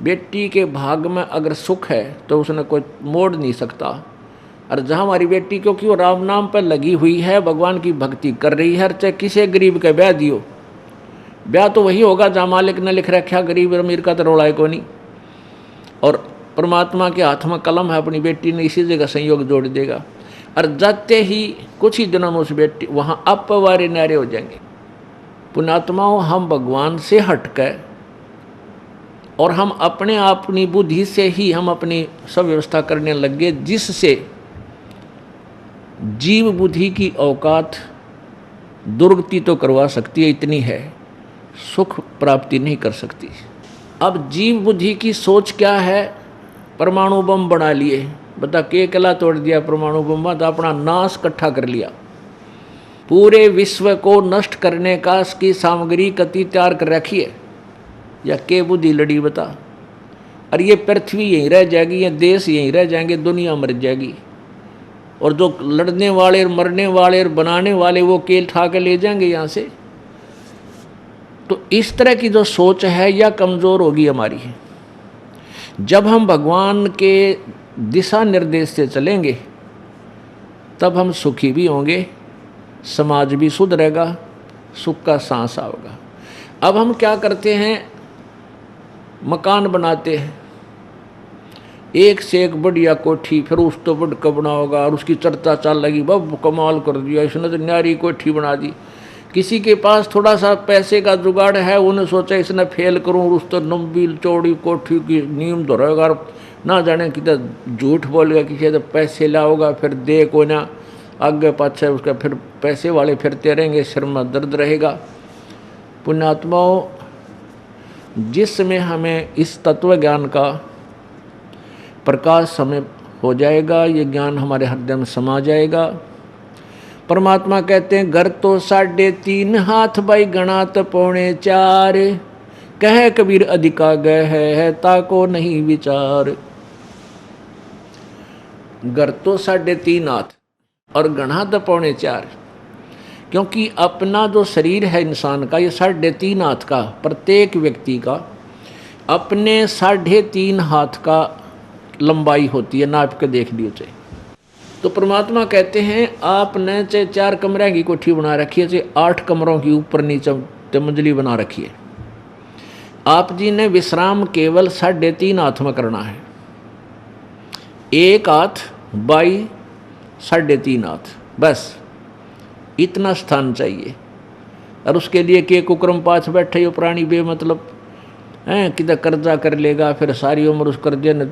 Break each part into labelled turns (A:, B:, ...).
A: बेटी के भाग में अगर सुख है तो उसने कोई मोड़ नहीं सकता। और जहाँ हमारी बेटी, क्योंकि वो राम नाम पर लगी हुई है, भगवान की भक्ति कर रही है, चाहे किसी गरीब के ब्याह दियो, ब्याह तो वही होगा जहाँ मालिक ने लिख रखा, गरीब अमीर का तो रौला है को नहीं। और परमात्मा के हाथ में कलम है, अपनी बेटी ने इसी जगह संयोग जोड़ देगा। और जाते ही कुछ ही दिनों में उस बेटी वहाँ अपवारे नारे हो जाएंगे। पुण्यात्माओं, हम भगवान से हटकर और हम अपने अपनी बुद्धि से ही हम अपनी सब व्यवस्था करने लग गए, जिससे जीव बुद्धि की औकात दुर्गति तो करवा सकती है, इतनी है, सुख प्राप्ति नहीं कर सकती। अब जीव बुद्धि की सोच क्या है? परमाणु बम बना लिए, बता के कला तोड़ दिया परमाणु बम, तो अपना नाश इकट्ठा कर लिया। पूरे विश्व को नष्ट करने का इसकी सामग्री कति तैयार कर रखी है, या के बुद्धि लड़ी बता। और ये पृथ्वी यहीं रह जाएगी, ये देश यहीं रह जाएंगे, दुनिया मर जाएगी। और जो लड़ने वाले, मरने वाले और बनाने वाले, वो केल ठा के ले जाएंगे यहाँ से। तो इस तरह की जो सोच है यह कमज़ोर होगी हमारी। जब हम भगवान के दिशा निर्देश से चलेंगे तब हम सुखी भी होंगे, समाज भी सुधरेगा, सुख का सांस आएगा। अब हम क्या करते हैं? मकान बनाते हैं, एक से एक बढ़िया कोठी, फिर उस तो बढ़ का बना होगा और उसकी चर्चा चल लगी, बब कमाल कर दिया इसने तो, न्यारी कोठी बना दी। किसी के पास थोड़ा सा पैसे का जुगाड़ है, उन्हें सोचा इसने फेल करूं, उस तो लंबी चौड़ी कोठी की नींव धरेगा, ना जाने किधर झूठ बोलेगा, किसी तो पैसे लाओगा, फिर दे को ना आगे पाछे उसका, फिर पैसे वाले फिरते रहेंगे, सिर में दर्द रहेगा। पुण्यात्माओं, जिसमें हमें इस तत्व ज्ञान का प्रकाश हमें हो जाएगा, ये ज्ञान हमारे हृदय में समा जाएगा। परमात्मा कहते हैं, घर तो 3.5 हाथ भाई गणा तो 4.25, कह कबीर अधिका गए है ताको नहीं विचार। घर तो 3.5 हाथ और गणा तो 4.25, क्योंकि अपना जो शरीर है इंसान का, ये 3.5 हाथ का, प्रत्येक व्यक्ति का अपने 3.5 हाथ का लंबाई होती है, नाप के देख लियो चाहे। तो परमात्मा कहते हैं, आपने चाहे 4 कमरे की कोठी बना रखी है, चाहे 8 कमरों की ऊपर नीचे मंजिली बना रखी है, आप जी ने विश्राम केवल 3.5 हाथ में करना है। 1 हाथ बाई 3.5 हाथ, बस इतना स्थान चाहिए। और उसके लिए के कुक्रम पाछ बैठे हो प्राणी बेमतलब हैं, किधर कर्जा कर लेगा, फिर सारी उम्र उस कर्जे ने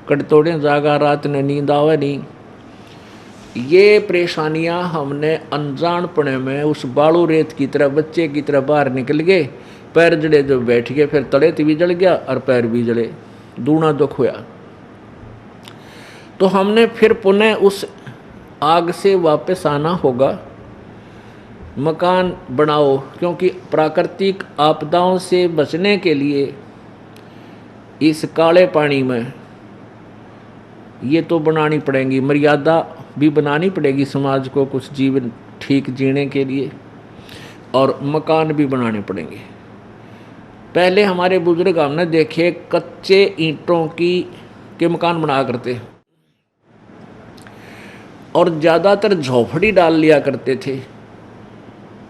A: कट तोड़े जागा, रात ने नींद आवे नहीं। ये परेशानियां हमने अनजानपने में उस बालू रेत की तरह, बच्चे की तरह बाहर निकल गए, पैर जड़े जो बैठ गए, फिर तले भी जल गया और पैर भी जले, दूना दुख हुआ। तो हमने फिर पुनः उस आग से वापस आना होगा। मकान बनाओ, क्योंकि प्राकृतिक आपदाओं से बचने के लिए इस काले पानी में ये तो बनानी पड़ेगी, मर्यादा भी बनानी पड़ेगी समाज को कुछ जीवन ठीक जीने के लिए, और मकान भी बनाने पड़ेंगे। पहले हमारे बुजुर्ग हमने देखे कच्चे ईंटों के मकान बना करते और ज़्यादातर झोपड़ी डाल लिया करते थे,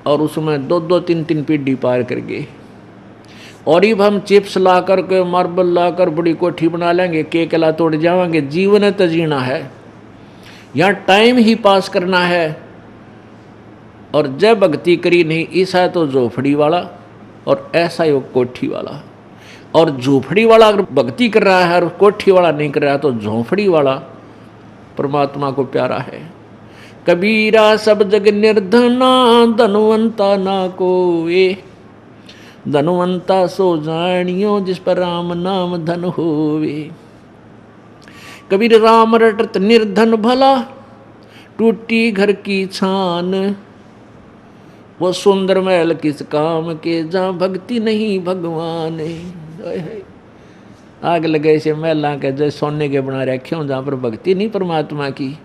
A: और उसमें 2-2, 3-3 पीढ़ी पार कर गए। और अब हम चिप्स ला कर के, मार्बल ला कर बड़ी कोठी बना लेंगे, के कला तोड़ जाएंगे। जीवन तो जीना है, यहाँ टाइम ही पास करना है। और जब भक्ति करी नहीं, ऐसा तो झोपड़ी वाला और ऐसा ही वो कोठी वाला। और झोपड़ी वाला अगर भक्ति कर रहा है और कोठी वाला नहीं कर रहा, तो झोपड़ी वाला परमात्मा को प्यारा है। कबीरा सब जग निर्धना, धनवंता ना कोए, धनवंता सो जानियो जिस पर राम नाम धन होवे। कबीर राम रटत निर्धन भला, टूटी घर की छान, वो सुंदर महल किस काम के, जहाँ भक्ति नहीं भगवान। आग लगे से महला के जैसे सोने के बना रखे हों, जहाँ पर भक्ति नहीं परमात्मा की।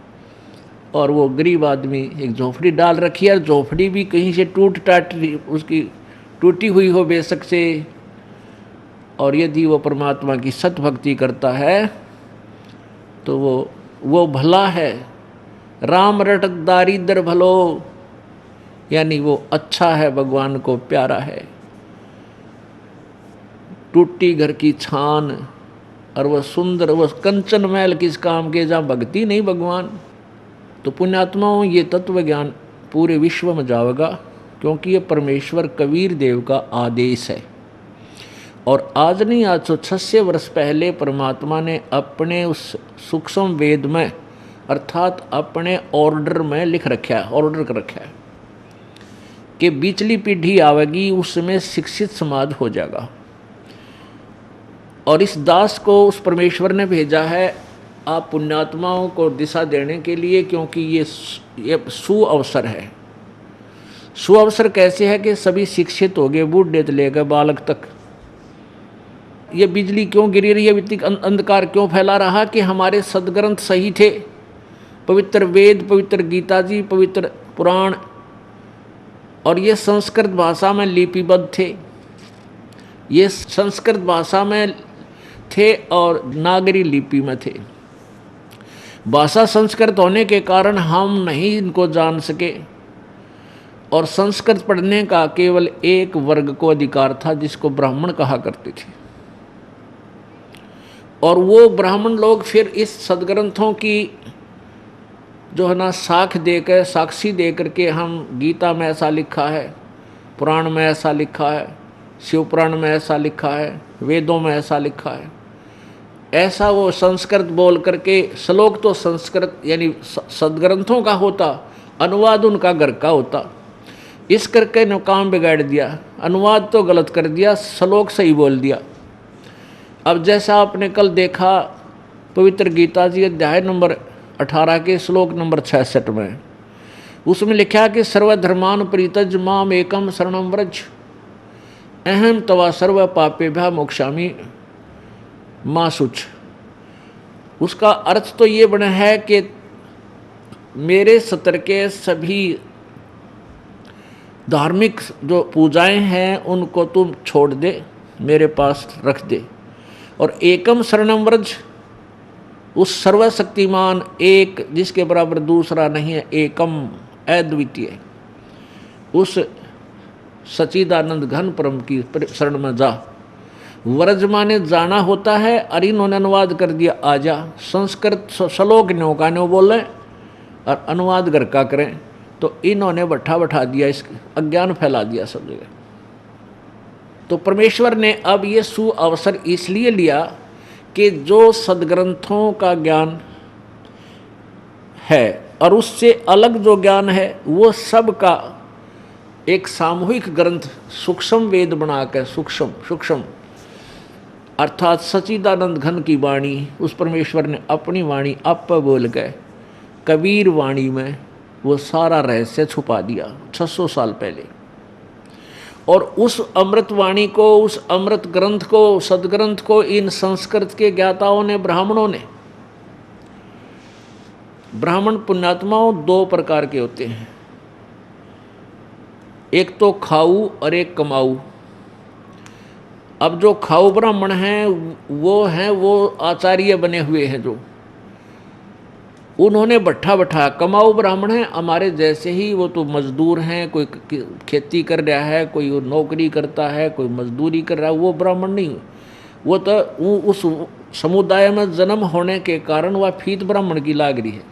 A: और वो गरीब आदमी एक झोपड़ी डाल रखी है, और झोपड़ी भी कहीं से टूट टाट उसकी टूटी हुई हो बेशक से, और यदि वो परमात्मा की सत भक्ति करता है तो वो भला है। राम रटत दारिद्र भलो, यानी वो अच्छा है, भगवान को प्यारा है। टूटी घर की छान, और वह सुंदर, वह कंचन महल किस काम के जहाँ भक्ति नहीं भगवान। तो पुण्यात्माओं, ये तत्व ज्ञान पूरे विश्व में जाएगा, क्योंकि ये परमेश्वर कबीर देव का आदेश है। और आज नहीं, आज 106 वर्ष पहले परमात्मा ने अपने उस सूक्ष्म वेद में, अर्थात अपने ऑर्डर में लिख रखा है, ऑर्डर कर रखा है कि बीचली पीढ़ी आवेगी, उसमें शिक्षित समाज हो जाएगा। और इस दास को उस परमेश्वर ने भेजा है आप पुण्यात्माओं को दिशा देने के लिए, क्योंकि ये सुअवसर है। सुअवसर कैसे है कि सभी शिक्षित हो गए, बूढ़े से लेकर बालक तक। ये बिजली क्यों गिरी रही है, इतनी अंधकार क्यों फैला रहा, कि हमारे सदग्रंथ सही थे, पवित्र वेद, पवित्र गीता जी, पवित्र पुराण, और ये संस्कृत भाषा में लिपिबद्ध थे, ये संस्कृत भाषा में थे और नागरी लिपि में थे। भाषा संस्कृत होने के कारण हम नहीं इनको जान सके, और संस्कृत पढ़ने का केवल एक वर्ग को अधिकार था, जिसको ब्राह्मण कहा करते थे। और वो ब्राह्मण लोग फिर इस सदग्रंथों की जो है ना साख देकर, साक्षी दे करके, हम गीता में ऐसा लिखा है, पुराण में ऐसा लिखा है, शिव पुराण में ऐसा लिखा है, वेदों में ऐसा लिखा है, ऐसा वो संस्कृत बोल करके, श्लोक तो संस्कृत यानी सदग्रंथों का होता, अनुवाद उनका घर का होता। इस करके ने काम बिगाड़ दिया, अनुवाद तो गलत कर दिया, श्लोक सही बोल दिया। अब जैसा आपने कल देखा पवित्र गीता जी अध्याय नंबर 18 के श्लोक नंबर 66 में, उसमें लिखा कि सर्वधर्मान परित्यज माम एकम शरणम व्रज अहम तवा सर्व पापेभ्यः मोक्षामि मां शुच। उसका अर्थ तो ये बना है कि मेरे सत्र के सभी धार्मिक जो पूजाएं हैं उनको तुम छोड़ दे, मेरे पास रख दे, और एकम शरणम व्रज, उस सर्वशक्तिमान एक जिसके बराबर दूसरा नहीं है, एकम अद्वितीय, उस सच्चिदानंद घन परम की शरण में जा। व्रज माने जाना होता है, और इन्होंने अनुवाद कर दिया आजा। संस्कृत श्लोक न्यो का न्यो बोले और अनुवाद घर का करें, तो इन्होंने बैठा दिया, इस अज्ञान फैला दिया सब जगह। तो परमेश्वर ने अब ये सुअवसर इसलिए लिया कि जो सदग्रंथों का ज्ञान है और उससे अलग जो ज्ञान है, वो सब का एक सामूहिक ग्रंथ सूक्ष्म वेद बनाकर, सूक्ष्म अर्थात सच्चिदानंद घन की वाणी, उस परमेश्वर ने अपनी वाणी आप बोल गए कबीर वाणी में वो सारा रहस्य छुपा दिया 600 साल पहले। और उस अमृत वाणी को, उस अमृत ग्रंथ को, सदग्रंथ को इन संस्कृत के ज्ञाताओं ने, ब्राह्मणों ने, ब्राह्मण पुण्यात्माओं 2 प्रकार के होते हैं, एक तो खाऊ और एक कमाऊ। अब जो खाऊ ब्राह्मण हैं वो आचार्य बने हुए हैं, जो उन्होंने बैठा कमाऊ ब्राह्मण हैं हमारे जैसे ही, वो तो मजदूर हैं, कोई खेती कर रहा है, कोई नौकरी करता है, कोई मजदूरी कर रहा है, वो ब्राह्मण नहीं। वो तो उस समुदाय में जन्म होने के कारण वह फीत ब्राह्मण की लाग रही है।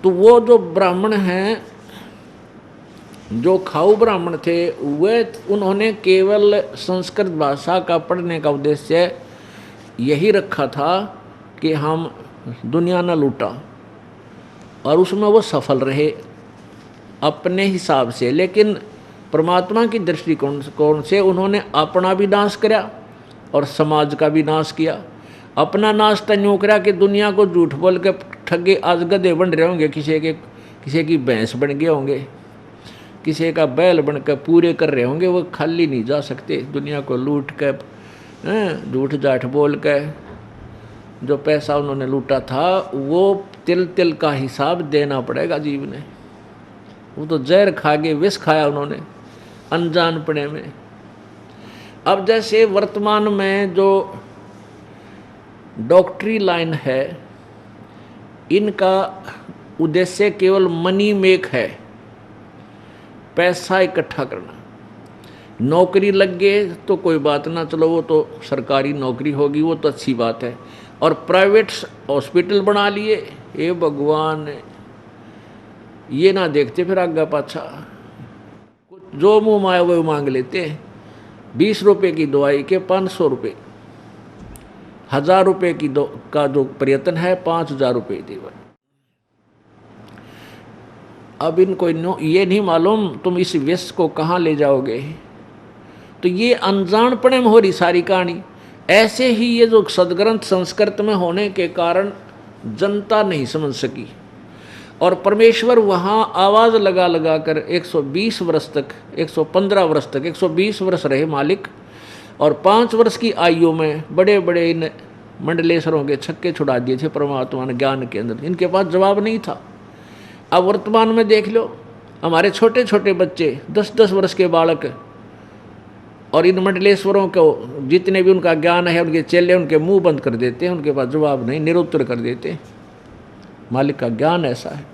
A: तो वो जो ब्राह्मण हैं, जो खाऊ ब्राह्मण थे, वे उन्होंने केवल संस्कृत भाषा का पढ़ने का उद्देश्य यही रखा था कि हम दुनिया न लूटा, और उसमें वो सफल रहे अपने हिसाब से। लेकिन परमात्मा की दृष्टिकोण से उन्होंने अपना भी नाश किया और समाज का भी नाश किया। अपना नाश तो यूँ करा कि दुनिया को झूठ बोल के ठगे आज गधे बन रहे होंगे, किसी की भैंस बन गए होंगे, किसी का बैल बनकर पूरे कर रहे होंगे, वो खाली नहीं जा सकते। दुनिया को लूट कर, झूठ जाठ बोल कर जो पैसा उन्होंने लूटा था, वो तिल तिल का हिसाब देना पड़ेगा जीव ने। वो तो जहर खा के विष खाया उन्होंने अनजानपने में। अब जैसे वर्तमान में जो डॉक्टरी लाइन है, इनका उद्देश्य केवल मनी मेक है, पैसा इकट्ठा करना। नौकरी लग गए तो कोई बात ना, चलो वो तो सरकारी नौकरी होगी, वो तो अच्छी बात है। और प्राइवेट हॉस्पिटल बना लिए, ये भगवान ये ना देखते फिर आगे पाछा, जो मुँह माया वो मांग लेते हैं। 20 रुपये की दवाई के 500 रुपये, 1000 रुपये की का जो प्रयत्न है 5000 रुपये देवा। अब इनको ये नहीं मालूम तुम इस व्यस्त को कहाँ ले जाओगे, तो ये अनजानपने में हो रही सारी कहानी। ऐसे ही ये जो सदग्रंथ संस्कृत में होने के कारण जनता नहीं समझ सकी, और परमेश्वर वहाँ आवाज़ लगा लगा कर 120 वर्ष तक, 115 वर्ष तक, 120 वर्ष रहे मालिक, और 5 वर्ष की आयु में बड़े बड़े इन मंडलेश्वरों के छक्के छुड़ा दिए थे परमात्मा ने ज्ञान के अंदर। इनके पास जवाब नहीं था। अब वर्तमान में देख लो, हमारे छोटे छोटे बच्चे, 10-10 वर्ष के बालक, और इन मंडलेश्वरों को जितने भी उनका ज्ञान है, उनके चेले उनके मुंह बंद कर देते हैं, उनके पास जवाब नहीं, निरुत्तर कर देते हैं। मालिक का ज्ञान ऐसा है,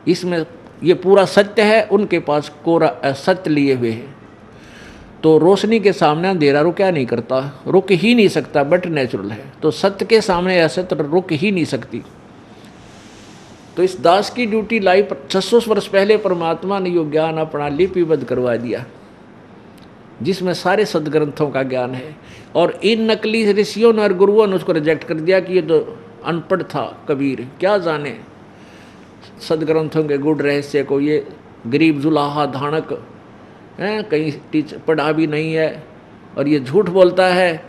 A: इसमें ये पूरा सत्य है, उनके पास कोरा असत्य लिए हुए है। तो रोशनी के सामने अंधेरा रुका नहीं करता, रुक ही नहीं सकता, बट नेचुरल है। तो सत्य के सामने असत्य रुक ही नहीं सकती। तो इस दास की ड्यूटी लाइफ 600 वर्ष पहले परमात्मा ने यो ज्ञान अपना लिपिबद्ध करवा दिया, जिसमें सारे सदग्रंथों का ज्ञान है। और इन नकली ऋषियों ने और गुरुओं ने उसको रिजेक्ट कर दिया कि ये तो अनपढ़ था कबीर, क्या जाने सदग्रंथों के गुड़ रहस्य को, ये गरीब जुलाहा धानक है, कहीं टीचर पढ़ा भी नहीं है, और ये झूठ बोलता है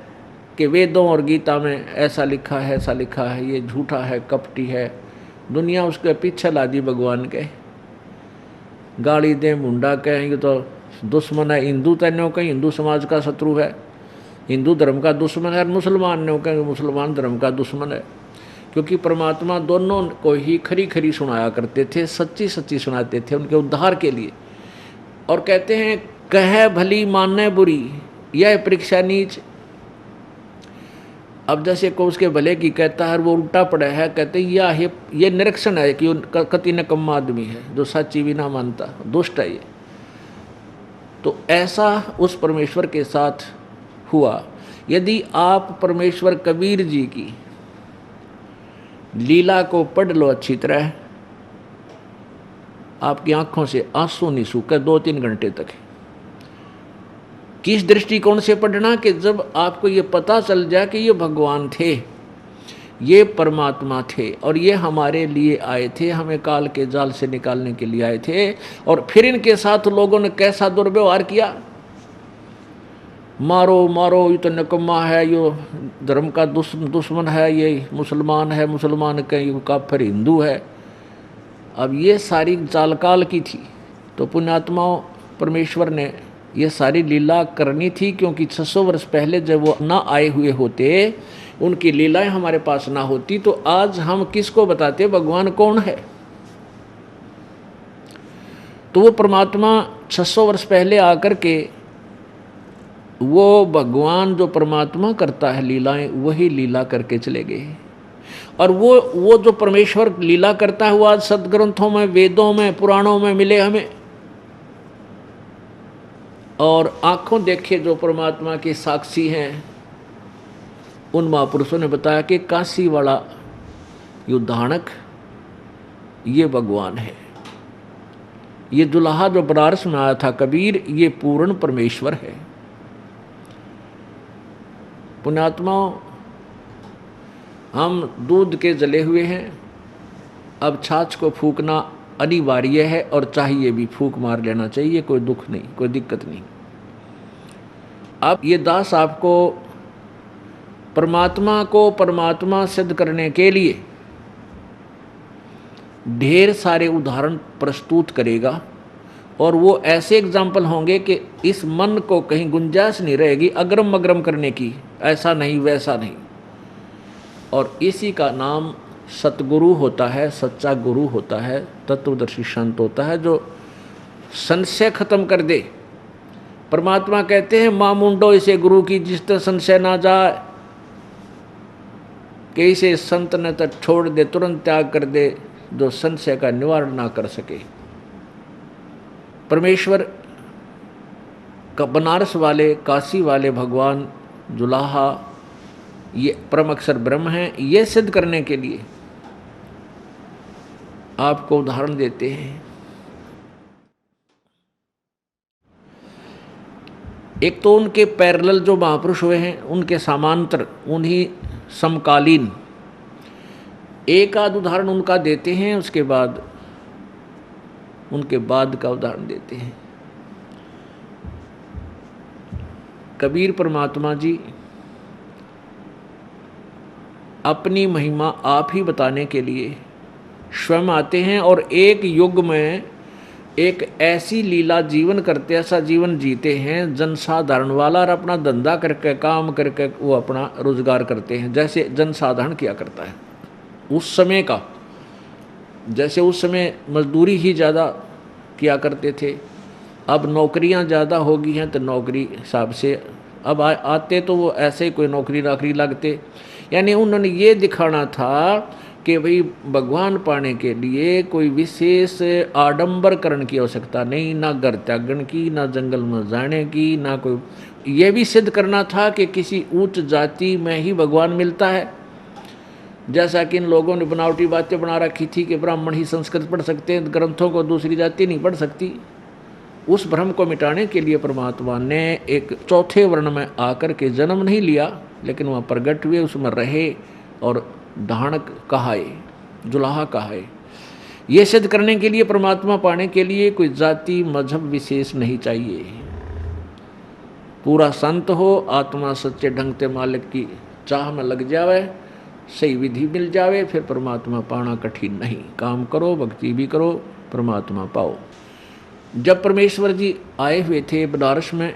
A: कि वेदों और गीता में ऐसा लिखा है, ऐसा लिखा है। ये झूठा है, कपटी है। दुनिया उसके पीछे ला दी भगवान के, गाली दे मुंडा कहेंगे तो दुश्मन है। हिंदू तन्यों कहीं हिंदू समाज का शत्रु है, हिंदू धर्म का दुश्मन है, और मुसलमान ने कहेंगे मुसलमान धर्म का दुश्मन है। क्योंकि परमात्मा दोनों को ही खरी खरी सुनाया करते थे, सच्ची सच्ची सुनाते थे उनके उद्धार के लिए। और कहते हैं कहे भली माने बुरी, यह परीक्षा नीच। अब जैसे को उसके भले की कहता है, वो उल्टा पड़ा है, कहते हैं ये निरीक्षण है कि कति नकम्मा आदमी है जो सच्ची भी ना मानता, दुष्ट है ये। तो ऐसा उस परमेश्वर के साथ हुआ। यदि आप परमेश्वर कबीर जी की लीला को पढ़ लो अच्छी तरह, आपकी आंखों से आंसू नहीं सूखे 2-3 घंटे तक। किस दृष्टिकोण से पढ़ना, कि जब आपको ये पता चल जाए कि ये भगवान थे, ये परमात्मा थे, और ये हमारे लिए आए थे, हमें काल के जाल से निकालने के लिए आए थे। और फिर इनके साथ लोगों ने कैसा दुर्व्यवहार किया, मारो मारो, ये तो नकम्मा है, ये धर्म का दुश्मन है, ये मुसलमान है, मुसलमान कहीं काफिर हिंदू है। अब ये सारी चालकाल की थी। तो पुण्यात्माओं, परमेश्वर ने ये सारी लीला करनी थी, क्योंकि 600 वर्ष पहले जब वो ना आए हुए होते, उनकी लीलाएं हमारे पास ना होती, तो आज हम किसको बताते भगवान कौन है। तो वो परमात्मा 600 वर्ष पहले आकर के, वो भगवान जो परमात्मा करता है लीलाएं, वही लीला करके चले गए। और वो जो परमेश्वर लीला करता है, वो आज सदग्रंथों में, वेदों में, पुराणों में मिले हमें। और आंखों देखे जो परमात्मा के साक्षी हैं, उन महापुरुषों ने बताया कि काशी वाला युद्धानक ये भगवान है। ये दुल्हा जो बनारस में आया था कबीर, ये पूर्ण परमेश्वर है। पुण्यात्माओं, हम दूध के जले हुए हैं, अब छाछ को फूकना अनिवार्य है, और चाहिए भी, फूक मार लेना चाहिए, कोई दुख नहीं, कोई दिक्कत नहीं। अब ये दास आपको परमात्मा को परमात्मा सिद्ध करने के लिए ढेर सारे उदाहरण प्रस्तुत करेगा, और वो ऐसे एग्जाम्पल होंगे कि इस मन को कहीं गुंजाइश नहीं रहेगी अग्रम मग्रम करने की, ऐसा नहीं वैसा नहीं। और इसी का नाम सतगुरु होता है, सच्चा गुरु होता है, तत्वदर्शी संत होता है, जो संशय खत्म कर दे, परमात्मा कहते हैं मां मुंडो इसे गुरु की जिस तरह संशय ना जाए, कि इसे संत ने तो छोड़ दे, तुरंत त्याग कर दे, जो संशय का निवारण ना कर सके। परमेश्वर का बनारस वाले, काशी वाले भगवान जुलाहा ये परम अक्षर ब्रह्म है, ये सिद्ध करने के लिए आपको उदाहरण देते हैं। एक तो उनके पैरेलल जो महापुरुष हुए हैं, उनके समांतर, उन्हीं समकालीन एक आध उदाहरण उनका देते हैं, उसके बाद उनके बाद का उदाहरण देते हैं। कबीर परमात्मा जी अपनी महिमा आप ही बताने के लिए स्वयं आते हैं और एक युग में एक ऐसी लीला जीवन करते, ऐसा जीवन जीते हैं जनसाधारण वाला, और अपना धंधा करके, काम करके वो अपना रोजगार करते हैं, जैसे जनसाधारण किया करता है उस समय का। जैसे उस समय मजदूरी ही ज़्यादा किया करते थे, अब नौकरियां ज़्यादा हो गई हैं, तो नौकरी हिसाब से अब आते तो वो ऐसे ही कोई नौकरी नाकरी लगते। यानी उन्होंने ये दिखाना था कि भाई भगवान पाने के लिए कोई विशेष आडंबरकरण की आवश्यकता नहीं, ना घर त्यागन की, ना जंगल में जाने की, ना कोई, ये भी सिद्ध करना था कि किसी उच्च जाति में ही भगवान मिलता है। जैसा कि इन लोगों ने बनावटी बातें बना रखी थी कि ब्राह्मण ही संस्कृत पढ़ सकते हैं, ग्रंथों को दूसरी जाति नहीं पढ़ सकती। उस भ्रम को मिटाने के लिए परमात्मा ने एक चौथे वर्ण में आकर के जन्म नहीं लिया, लेकिन वहाँ प्रगट हुए, उसमें रहे और ढाणक कहाए, जुलाहा कहाए। ये सिद्ध करने के लिए, परमात्मा पाने के लिए कोई जाति मजहब विशेष नहीं चाहिए। पूरा संत हो, आत्मा सच्चे ढंग से मालिक की चाह में लग जावे, सही विधि मिल जावे, फिर परमात्मा पाना कठिन नहीं। काम करो, भक्ति भी करो, परमात्मा पाओ। जब परमेश्वर जी आए हुए थे बनारस में,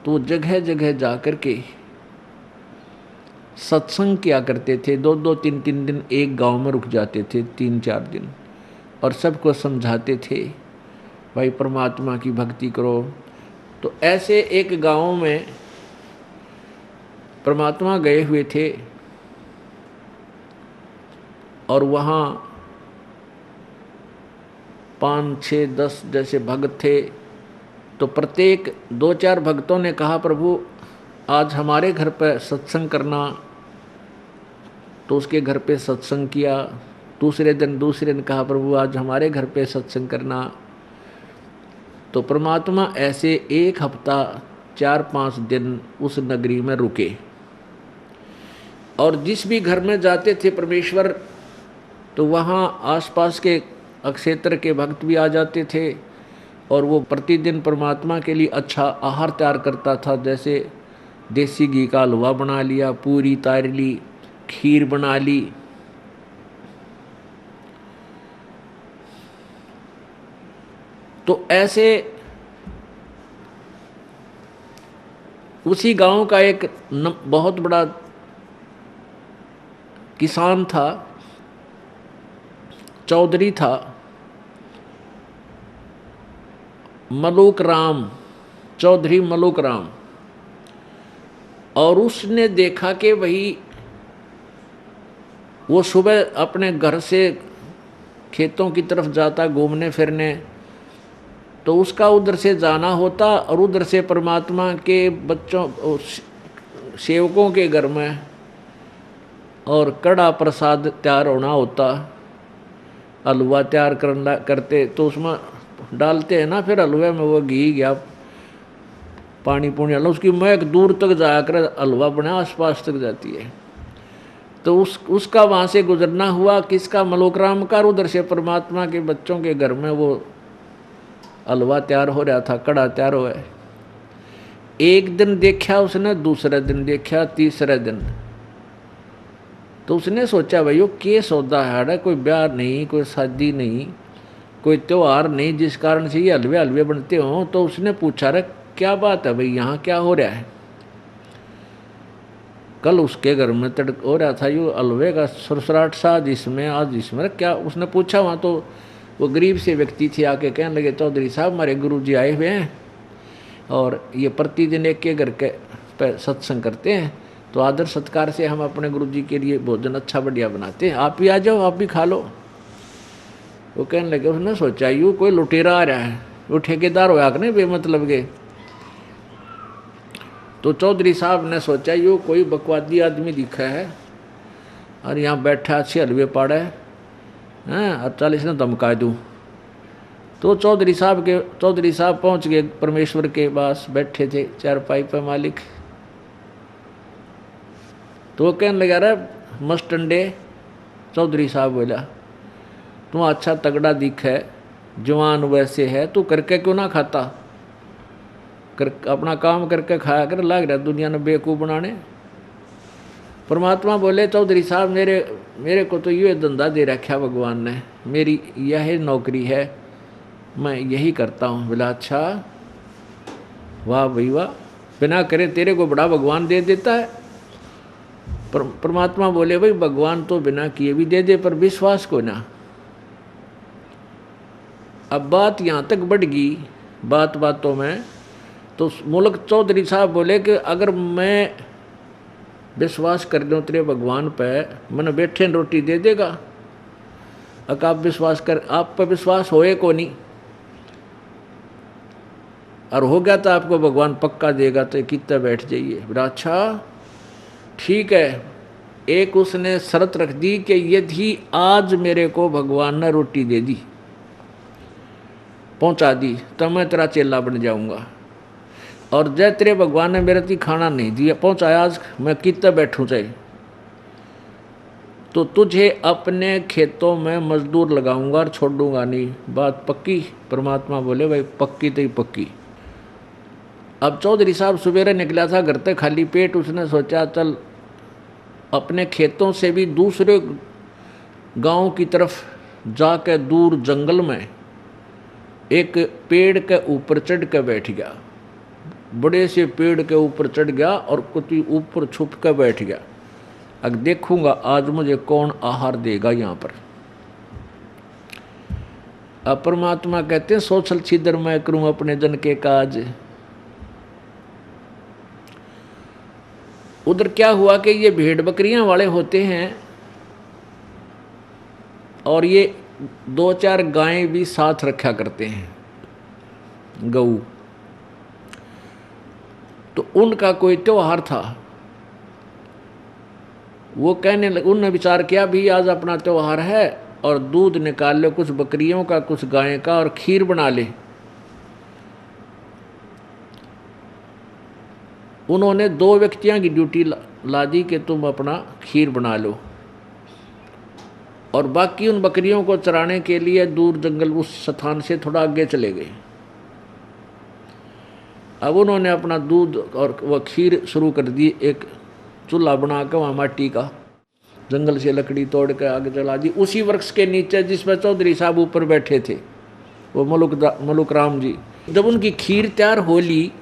A: तो जगह जगह जा कर के सत्संग किया करते थे। 2-2, 3-3 दिन एक गांव में रुक जाते थे, 3-4 दिन, और सबको समझाते थे भाई परमात्मा की भक्ति करो। तो ऐसे एक गांव में परमात्मा गए हुए थे और वहाँ 5, 6, 10 जैसे भक्त थे। तो प्रत्येक 2-4 भक्तों ने कहा प्रभु आज हमारे घर पर सत्संग करना, तो उसके घर पे सत्संग किया। दूसरे ने कहा प्रभु आज हमारे घर पे सत्संग करना। तो परमात्मा ऐसे 1 हफ्ता 4-5 दिन उस नगरी में रुके, और जिस भी घर में जाते थे परमेश्वर, तो वहाँ आसपास के क्षेत्र के भक्त भी आ जाते थे, और वो प्रतिदिन परमात्मा के लिए अच्छा आहार तैयार करता था। जैसे देसी घी का हलवा बना लिया, पूरी तार ली, खीर बना ली। तो ऐसे उसी गांव का एक बहुत बड़ा किसान था, चौधरी था, मलूक राम, चौधरी मलूक राम। और उसने देखा कि भाई वो सुबह अपने घर से खेतों की तरफ जाता घूमने फिरने, तो उसका उधर से जाना होता और उधर से परमात्मा के बच्चों सेवकों के घर में और कड़ा प्रसाद तैयार होना होता, हलवा तैयार करते, तो उसमें डालते हैं ना, फिर हलवे में वो घी गया, पानी पुणी हलवा, उसकी महक दूर तक जाया कर हलवा बना आसपास तक जाती है। तो उसका वहाँ से गुजरना हुआ, किसका, मलूक राम का। उधर से परमात्मा के बच्चों के घर में वो हलवा तैयार हो रहा था, कड़ा तैयार हुआ है। एक दिन देखा उसने, दूसरे दिन देखा, तीसरे दिन, तो उसने सोचा भाई वो के सौदा है, कोई ब्याह नहीं, कोई शादी नहीं, कोई त्यौहार नहीं जिस कारण से ये हलवे हलवे बनते हों। तो उसने पूछा रे क्या बात है भाई, यहाँ क्या हो रहा है। कल उसके घर में तड़क हो रहा था यो हलवे का सुरसराट सा, जिसमें आज इसमें क्या, उसने पूछा वहाँ। तो वो गरीब से व्यक्ति थे, आके कहने लगे चौधरी साहब हमारे गुरु जी आए हुए हैं, और ये प्रतिदिन एक के घर के सत्संग करते हैं, तो आदर सत्कार से हम अपने गुरु जी के लिए भोजन अच्छा बढ़िया बनाते हैं, आप भी आ जाओ, आप भी खा लो। वो कहने लगे, उसने सोचा यूँ कोई लुटेरा आ रहा है, वो ठेकेदार होया कि नहीं बेमतलब के। तो चौधरी साहब ने सोचा यूँ कोई बकवादी आदमी दिखा है और यहाँ बैठा अच्छे हलवे पाड़ा है, और 40 ने धमका दूँ। तो चौधरी साहब पहुँच गए परमेश्वर के पास, बैठे थे चारपाई पे मालिक। तो वो कहने लगा, अरे मस्टंडे, चौधरी साहब बोला, तू अच्छा तगड़ा दिख है, जवान वैसे है, तू करके क्यों ना खाता, अपना काम करके खाया कर, लग रहा दुनिया ने बेवकूफ़ बनाने। परमात्मा बोले, चौधरी साहब मेरे को तो ये धंधा दे रखा भगवान ने, मेरी यह नौकरी है, मैं यही करता हूँ। बोला अच्छा, वाह भाई वाह, बिना करे तेरे को बड़ा भगवान दे देता है। परमात्मा बोले, भाई भगवान तो बिना किए भी दे दे, पर विश्वास को ना। अब बात यहाँ तक बढ़ गई, बातों में, तो मुल्क चौधरी साहब बोले कि अगर मैं विश्वास कर दूँ तेरे भगवान पे, मैंने बैठे रोटी दे देगा। अगर आप विश्वास कर, आप पर विश्वास होए को नहीं, और हो गया तो आपको भगवान पक्का देगा, तो कितना बैठ जाइए। बोला अच्छा ठीक है। एक उसने शर्त रख दी कि यदि आज मेरे को भगवान ने रोटी दे दी, पहुंचा दी, तो मैं तेरा चेला बन जाऊंगा, और जय तेरे भगवान ने मेरे ती खाना नहीं दिया, पहुंचाया, आज मैं कितना बैठूं चाहे, तो तुझे अपने खेतों में मजदूर लगाऊंगा और छोड़ूंगा नहीं। बात पक्की? परमात्मा बोले, भाई पक्की तो ही पक्की। अब चौधरी साहब सवेरे निकला था घर तक खाली पेट, उसने सोचा चल अपने खेतों से भी दूसरे गांव की तरफ जाकर दूर जंगल में एक पेड़ के ऊपर चढ़ के बैठ गया, बड़े से पेड़ के ऊपर चढ़ गया और कुछ ऊपर छुप कर बैठ गया। अब देखूंगा आज मुझे कौन आहार देगा यहाँ पर। अब परमात्मा कहते हैं, सोचल छिदर मैं करूं अपने जन के काज। उधर क्या हुआ कि ये भेड़ बकरियां वाले होते हैं, और ये 2-4 गायें भी साथ रखा करते हैं, गऊ। तो उनका कोई त्योहार था, वो कहने लगे, उनने विचार किया भी आज अपना त्योहार है, और दूध निकाल लो कुछ बकरियों का कुछ गाय का, और खीर बना ले। उन्होंने 2 व्यक्तियों की ड्यूटी ला दी कि तुम अपना खीर बना लो, और बाकी उन बकरियों को चराने के लिए दूर जंगल उस स्थान से थोड़ा आगे चले गए। अब उन्होंने अपना दूध और वह खीर शुरू कर दी, एक चूल्हा बना कर वहाँ माटी का, जंगल से लकड़ी तोड़ कर आगे जला दी, उसी वृक्ष के नीचे जिस पर चौधरी साहब ऊपर बैठे थे, वो मलुक राम जी। जब उनकी खीर तैयार हो ली,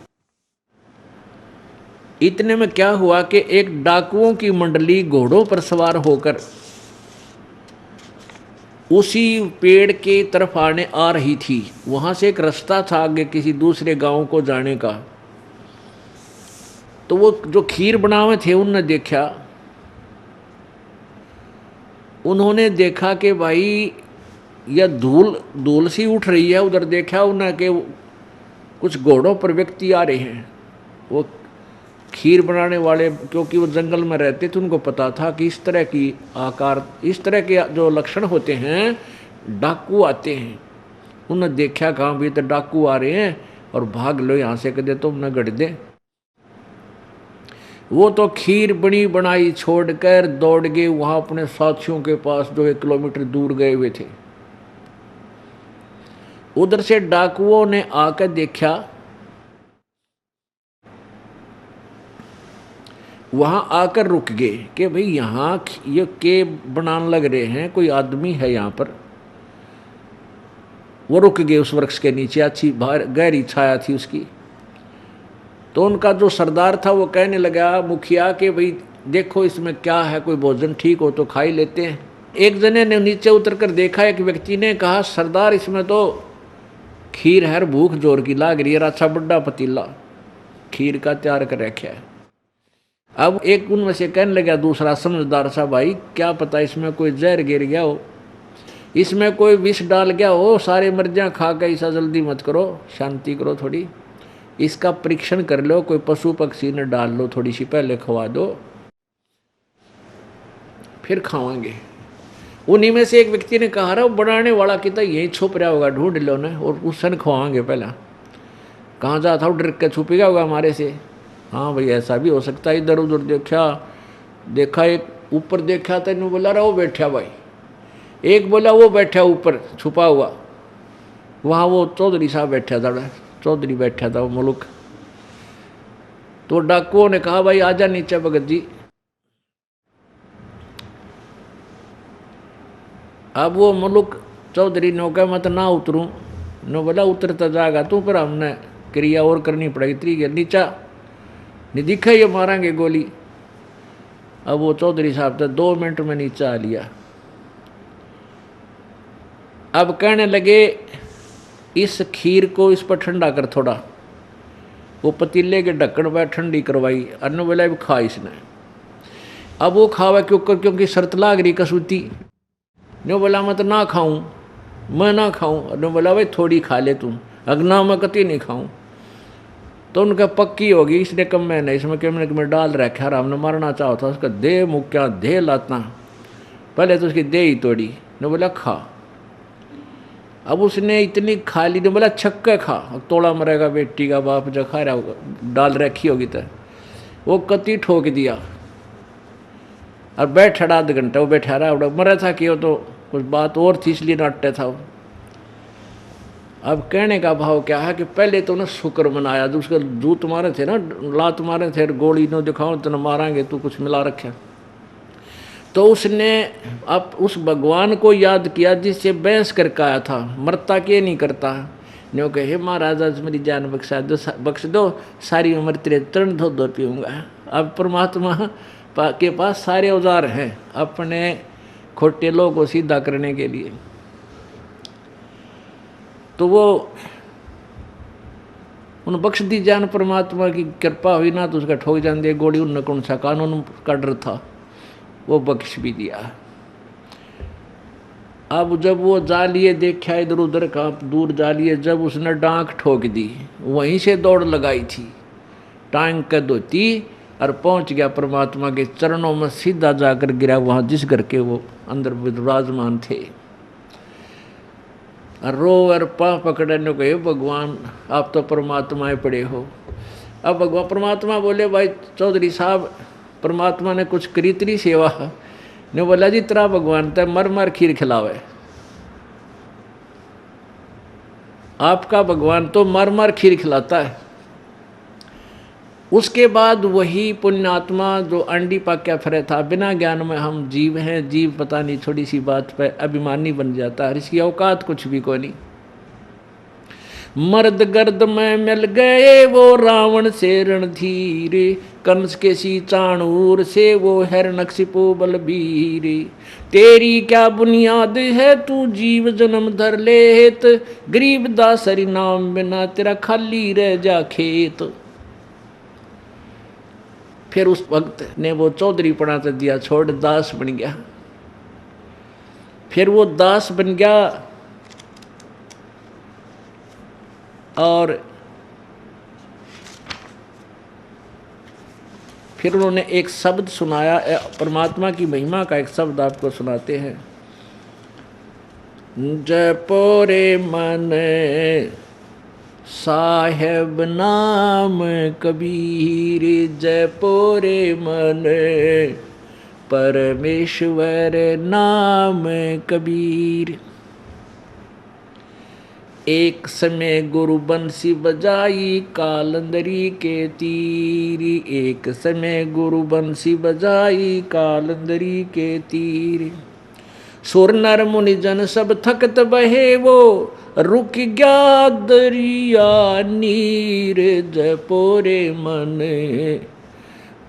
A: इतने में क्या हुआ कि एक डाकुओं की मंडली घोड़ों पर सवार होकर उसी पेड़ के तरफ आ रही थी। वहां से एक रास्ता था आगे किसी दूसरे गांव को जाने का। तो वो जो खीर बनावे थे उन्होंने देखा कि भाई यह धूल सी उठ रही है। उधर देखा उन्हें कि कुछ घोड़ों पर व्यक्ति आ रहे हैं। वो खीर बनाने वाले, क्योंकि वो जंगल में रहते थे, उनको पता था कि इस तरह की आकार, इस तरह के जो लक्षण होते हैं, डाकू आते हैं। उन्हें देखा कहाँ भी तो डाकू आ रहे हैं और भाग लो यहाँ से, कहते तुम न गढ़ दे। वो तो खीर बनी बनाई छोड़कर दौड़ गए वहाँ अपने साथियों के पास जो 1 किलोमीटर दूर गए हुए थे। उधर से डाकुओं ने आकर देखा, वहां आकर रुक गए कि भाई यहाँ ये के बनाने लग रहे हैं, कोई आदमी है यहाँ पर। वो रुक गए उस वृक्ष के नीचे, अच्छी गहरी छाया थी उसकी। तो उनका जो सरदार था वो कहने लगा मुखिया कि भाई देखो इसमें क्या है, कोई भोजन ठीक हो तो खा ही लेते हैं। एक जने ने नीचे उतर कर देखा, एक व्यक्ति ने कहा सरदार इसमें तो खीर है, भूख जोर की लाग रही है, अच्छा बड़ा पतीला खीर का तैयार कर रखा है। अब एक उनमें से कहने लगा दूसरा समझदार सा, भाई क्या पता इसमें कोई जहर गिर गया हो, इसमें कोई विष डाल गया हो, सारे मर्जियाँ खा के, ऐसा जल्दी मत करो, शांति करो थोड़ी, इसका परीक्षण कर लो, कोई पशु पक्षी ने डाल लो, थोड़ी सी पहले खवा दो फिर खावांगे। उन्हीं में से एक व्यक्ति ने कहा, रहा बनाने वाला कितना यही छुप रहा होगा, ढूंढ लो ना और उससे खवाएंगे। पहला कहाँ जाता हूँ, डर के छुप गया होगा हमारे से। हाँ भाई ऐसा भी हो सकता है। इधर उधर देखा एक ऊपर देखा था, इन्होंने बोला रहा वो बैठा भाई, एक बोला वो बैठा ऊपर छुपा हुआ, वहाँ वो चौधरी साहब बैठा था, चौधरी बैठा था वो मुल्क। तो डाकुओं ने कहा भाई आजा नीचे भगत जी। अब वो मुल्क चौधरी ने कहा मैं तो ना उतरूं, ने बोला उतरता जाएगा तू, पर हमने क्रिया और करनी पड़ेगी, तरीके नीचा नहीं दिखा ये मारेंगे गोली। अब वो चौधरी साहब तो 2 मिनट में नीचे आ लिया। अब कहने लगे इस खीर को इस पर ठंडा कर थोड़ा, वो पतीले के ढक्कन पर ठंडी करवाई, अन्न बोला भी खा इसने। अब वो खावा क्योंकि शर्त लाग रही कसूती ने, बोला मैं तो ना खाऊं, मैं ना खाऊं। ने बोला भाई थोड़ी खा ले तुम, अगना मैं कति नहीं खाऊं। तो उनका पक्की होगी, इसने कम मैं नहीं, इसमें मैं डाल रखा, हमने मारना चाहो था उसका दे मुक्या दे लाता, पहले तो उसकी दे ही तोड़ी। ने बोला खा। अब उसने इतनी खा ली, ने बोला छक्के खा, तोड़ा मरेगा बेटी का बाप जो खा रहा होगा, डाल रखी होगी तो। वो कति ठोक दिया और बैठा 1.5 घंटा, वो बैठा रहा, मरा था कि वो तो कुछ बात और थी इसलिए नाट्य था। अब कहने का भाव क्या है कि पहले तो ना शुक्र मनाया, जो उसके जूत मारे थे ना, लात मारे थे, गोली न दिखाओ तो न मारेंगे, तू कुछ मिला रखे। तो उसने अब उस भगवान को याद किया जिससे बहस करके आया था, मरता के नहीं करता। न्यो कहे महाराज आज मेरी जान बख्श दो, सारी उम्र तेरे चरण धो पीऊँगा। अब परमात्मा के पास सारे औजार हैं अपने खोटे लोगों को सीधा करने के लिए। तो वो उन बख्श दी जान, परमात्मा की कृपा हुई ना तो उसका ठोक जान दिया गोली, उन कौन सा कानून का डर था, वो बख्श भी दिया। अब जब वो जा लिए देखा इधर उधर का दूर जा लिए, जब उसने डांक ठोक दी, वहीं से दौड़ लगाई थी, टांग कर धोती और पहुंच गया परमात्मा के चरणों में, सीधा जाकर गिरा वहाँ जिस घर के वो अंदर विराजमान थे। रो और पाँव पकड़ने को, हे भगवान आप तो परमात्माएं पड़े हो। अब भगवान परमात्मा बोले भाई चौधरी साहब, परमात्मा ने कुछ करी तेरी सेवा। ने बोला जी तेरा भगवान तो मर मर खीर खिलावे, आपका भगवान तो मर मर खीर खिलाता है। उसके बाद वही पुण्यात्मा जो अंडी पाक्या फिरे था, बिना ज्ञान में हम जीव हैं, जीव पता नहीं छोटी सी बात पे अभिमानी बन जाता है, इसकी औकात कुछ भी कोई नहीं। मर्द गर्द में मिल गए वो रावण से रणधीर, कंस के सी चाणूर से वो हिरण्यकशिपु बलबीर। तेरी क्या बुनियाद है तू जीव जन्म धर लेत, गरीब दासरी नाम बिना तेरा खाली रह जा खेत। फिर उस भक्त ने वो चौधरी पना तो दिया छोड़, दास बन गया। फिर वो दास बन गया और फिर उन्होंने एक शब्द सुनाया, परमात्मा की महिमा का एक शब्द आपको सुनाते हैं। जपोरे मन साहेब नाम कबीर, जपोरे मन परमेश्वर नाम कबीर। एक समय गुरु बंसी बजाई कालंदरी के तीर, एक समय गुरु बंसी बजाई कालंदरी के तीर। सुर नर मुनि जन सब थकत बहे वो, रुक गया दरिया नीर। जपोरे मन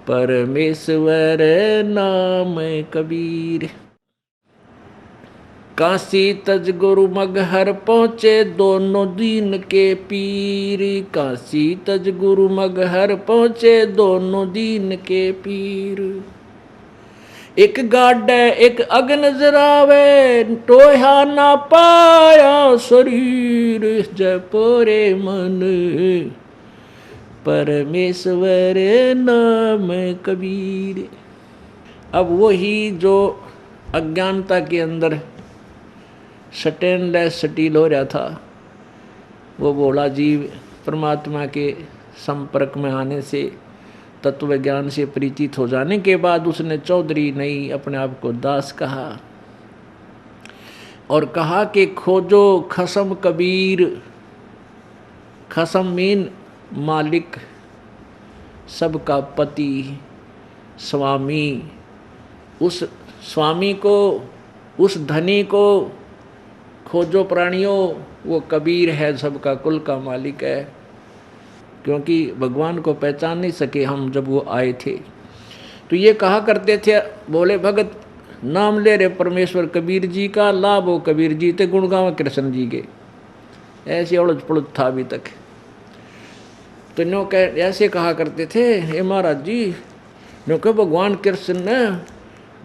A: परमेश्वर नाम कबीर। काशी तज गुरु मगहर पहुँचे दोनों दीन के पीर। काशी तज गुरु मगहर पहुँचे दोनों दीन के पीर। एक गाडे एक अग्न जरावे टोहा ना पाया शरीर। जय पोरे मन परमेश्वर नाम कबीर। अब वही जो अज्ञानता के अंदर स्टेनलेस स्टील हो रहा था, वो भोला जीव परमात्मा के संपर्क में आने से, तत्व ज्ञान से परिचित हो जाने के बाद उसने चौधरी नहीं अपने आप को दास कहा और कहा कि खोजो खसम कबीर। खसम मीन मालिक, सबका पति, स्वामी। उस स्वामी को, उस धनी को खोजो प्राणियों, वो कबीर है, सबका कुल का मालिक है। क्योंकि भगवान को पहचान नहीं सके हम जब वो आए थे। तो ये कहा करते थे बोले भगत नाम ले रहे परमेश्वर कबीर जी का, लाभ हो कबीर जी ते गुणगांव कृष्ण जी के। ऐसे उलझ पुलझ था अभी तक। तो नो कह ऐसे कहा करते थे, हे महाराज जी, नो कह भगवान कृष्ण ने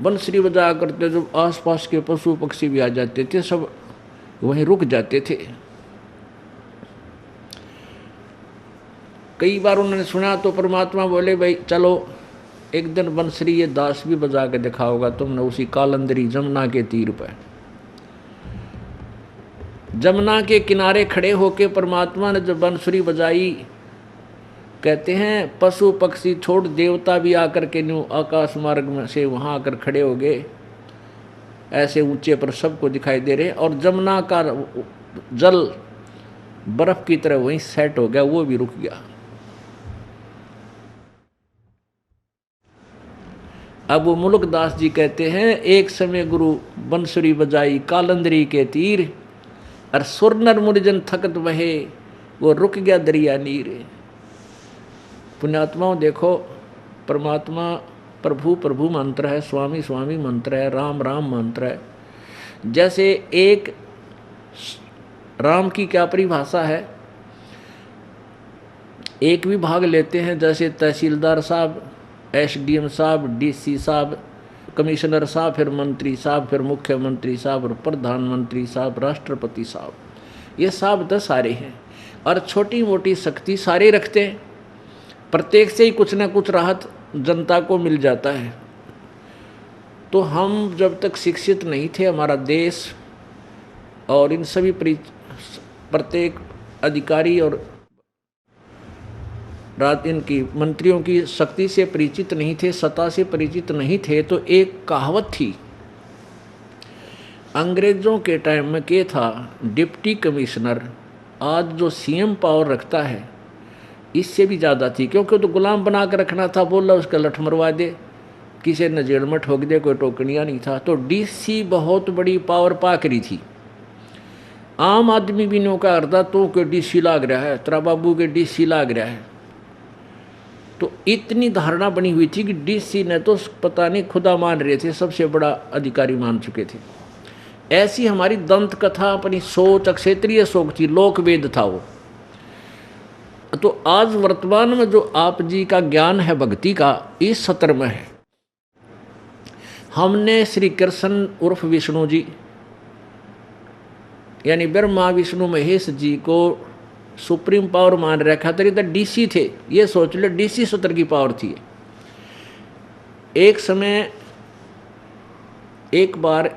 A: बंसरी बजा करते, जब आसपास के पशु पक्षी भी आ जाते थे सब वहीं रुक जाते थे। कई बार उन्होंने सुना तो परमात्मा बोले भाई चलो एक दिन बंसरी ये दास भी बजा के दिखाओगा तुमने उसी कालंदरी जमुना के तीर पर। जमुना के किनारे खड़े होके परमात्मा ने जब बंसुरी बजाई, कहते हैं पशु पक्षी छोड़ देवता भी आकर के न्यू आकाश मार्ग में से वहाँ आकर खड़े हो गए, ऐसे ऊंचे पर सबको दिखाई दे रहे। और जमुना का जल बर्फ की तरह वहीं सेट हो गया, वो भी रुक गया। अब वो मुल्कदास जी कहते हैं एक समय गुरु बंसुरी बजाई कालंदरी के तीर, और सुर नर मुरजन थकत बहे, वो रुक गया दरिया नीर। पुण्यात्माओं देखो, परमात्मा प्रभु प्रभु मंत्र है, स्वामी स्वामी मंत्र है, राम राम मंत्र है। जैसे एक राम की क्या परिभाषा है, एक भी भाग लेते हैं जैसे तहसीलदार साहब, एसडीएम साहब, डीसी साहब, कमिश्नर साहब, फिर मंत्री साहब, फिर मुख्यमंत्री साहब, और प्रधानमंत्री साहब, राष्ट्रपति साहब, ये साहब 10 सारे हैं। और छोटी मोटी शक्ति सारे रखते हैं, प्रत्येक से ही कुछ ना कुछ राहत जनता को मिल जाता है। तो हम जब तक शिक्षित नहीं थे, हमारा देश और इन सभी प्रत्येक अधिकारी और इनकी मंत्रियों की शक्ति से परिचित नहीं थे, सत्ता से परिचित नहीं थे, तो एक कहावत थी अंग्रेजों के टाइम में, क्या था, डिप्टी कमिश्नर आज जो सीएम पावर रखता है इससे भी ज़्यादा थी, क्योंकि तो गुलाम बना कर रखना था, बोला उसका लठ मरवा दे, किसी ने जेल में ठोक दे, कोई टोकनिया नहीं था। तो डीसी बहुत बड़ी पावर पा करी थी। आम आदमी भी नो का अर्दा तो के डीसी लाग रहा है, तेरा बाबू के डीसी लाग रहा है। तो इतनी धारणा बनी हुई थी कि डीसी ने तो पता नहीं खुदा मान रहे थे, सबसे बड़ा अधिकारी मान चुके थे। ऐसी हमारी दंत कथा, अपनी सोच, क्षेत्रीय सोच थी, लोक वेद था वो। तो आज वर्तमान में जो आप जी का ज्ञान है भक्ति का, इस सत्र में है। हमने श्री कृष्ण उर्फ विष्णु जी यानी ब्रह्मा विष्णु महेश जी को सुप्रीम पावर मान रखा था। इधर डीसी थे, ये सोच लो डीसी सत्र की पावर थी। एक समय एक बार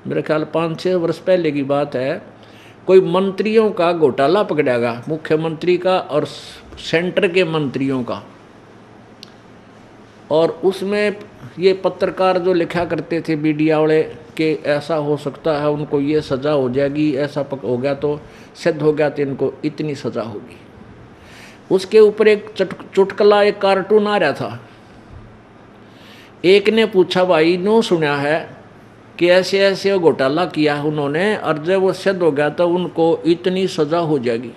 A: मेरे ख्याल 5-6 वर्ष पहले की बात है, कोई मंत्रियों का घोटाला पकड़ेगा, मुख्यमंत्री का और सेंटर के मंत्रियों का। और उसमें ये पत्रकार जो लिखा करते थे मीडिया वाले कि ऐसा हो सकता है, उनको ये सज़ा हो जाएगी, ऐसा हो गया तो सिद्ध हो गया तो इनको इतनी सज़ा होगी। उसके ऊपर एक चुटकुला, एक कार्टून आ रहा था। एक ने पूछा, भाई नो सुना है कि ऐसे ऐसे घोटाला किया उन्होंने, और जब वो सिद्ध हो गया तो उनको इतनी सज़ा हो जाएगी।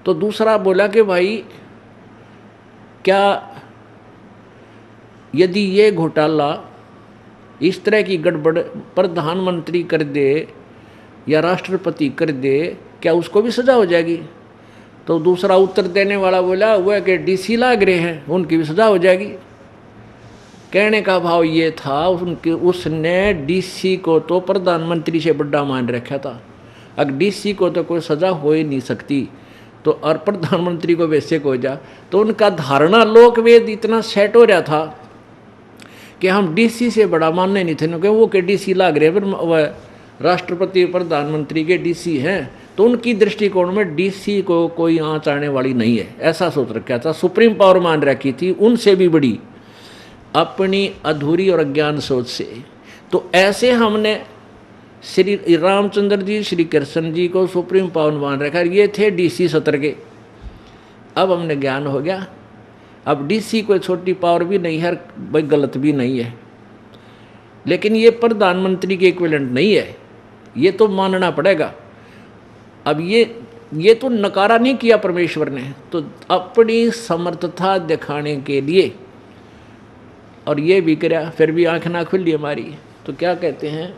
A: तो दूसरा बोला कि भाई क्या यदि ये घोटाला इस तरह की गड़बड़ प्रधानमंत्री कर दे या राष्ट्रपति कर दे, क्या उसको भी सजा हो जाएगी? तो दूसरा उत्तर देने वाला बोला वह कि डीसी लाग रहे हैं, उनकी भी सजा हो जाएगी। कहने का भाव ये था उनके, उसने डीसी को तो प्रधानमंत्री से बड़ा मान रखा था। अगर डीसी को तो कोई सजा हो ही नहीं सकती तो और प्रधानमंत्री को वैसे को जा, तो उनका धारणा लोकवेद इतना सेट हो रहा था कि हम डीसी से बड़ा मानने नहीं थे, क्योंकि वो के डीसी लाग रहे हैं, वह राष्ट्रपति प्रधानमंत्री के डीसी हैं, तो उनकी दृष्टिकोण में डीसी को कोई आँच आने वाली नहीं है, ऐसा सोच रखा था। सुप्रीम पावर मान रखी थी उनसे भी बड़ी, अपनी अधूरी और अज्ञान सोच से। तो ऐसे हमने श्री रामचंद्र जी, श्री कृष्ण जी को सुप्रीम पावर मान रखा, ये थे डीसी सत्र के। अब हमने ज्ञान हो गया, अब डीसी कोई छोटी पावर भी नहीं है, भाई गलत भी नहीं है, लेकिन ये प्रधानमंत्री के इक्विवेलेंट नहीं है, ये तो मानना पड़ेगा। अब ये तो नकारा नहीं किया परमेश्वर ने, तो अपनी समर्थता दिखाने के लिए, और ये भी करा, फिर भी आंख ना खुली हमारी। तो क्या कहते हैं,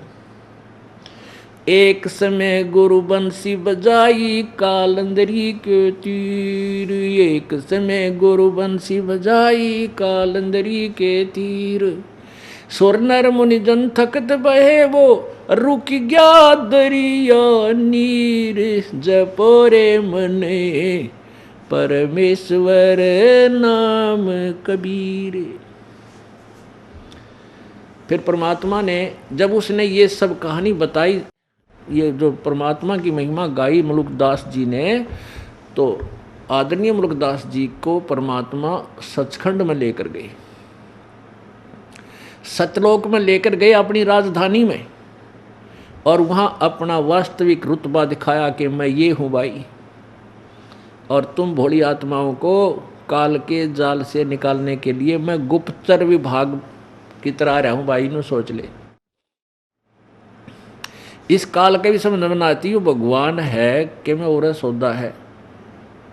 A: एक समय गुरु बंसी बजाई कालंदरी के तीर, एक समय गुरु बंसी बजाई कालंदरी के तीर, सुर नर मुनि जन थकत बहे वो रुक गया दरिया नीर, जपोरे मने परमेश्वर नाम कबीर। फिर परमात्मा ने जब उसने ये सब कहानी बताई, ये जो परमात्मा की महिमा गाई मुलुकदास जी ने, तो आदरणीय मुलुकदास जी को परमात्मा सचखंड में लेकर गए, सतलोक में लेकर गए, अपनी राजधानी में, और वहाँ अपना वास्तविक रुतबा दिखाया कि मैं ये हूँ भाई, और तुम भोली आत्माओं को काल के जाल से निकालने के लिए मैं गुप्तचर विभाग की तरह रहा हूँ भाई, नो सोच ले। इस काल के भी समझ में आती है भगवान है कि मैं और सौदा है,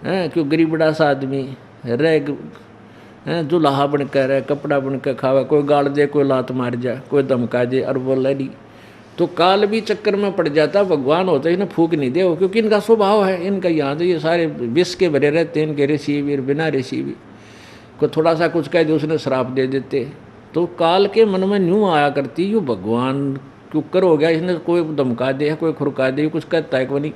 A: क्यों गरीब बड़ा सा आदमी रह जुलाहा बनकर है, कपड़ा बनकर खावा, कोई गाड़ दे, कोई लात मार जाए, कोई धमका दे और बोला नहीं, तो काल भी चक्कर में पड़ जाता। भगवान होता है इन्हें फूक नहीं दे, क्योंकि इनका स्वभाव है, इनका यहाँ तो ये सारे विष के भरे रहते हैं, इनके ऋषि भी बिना ऋषि भी, कोई थोड़ा सा कुछ कह दे उसने श्राप दे देते। तो काल के मन में न्यूँ आया करती, यूँ भगवान क्यों कर हो गया, इसने कोई धमका दे, कोई खुरका दे, कुछ कहता है कोई नहीं।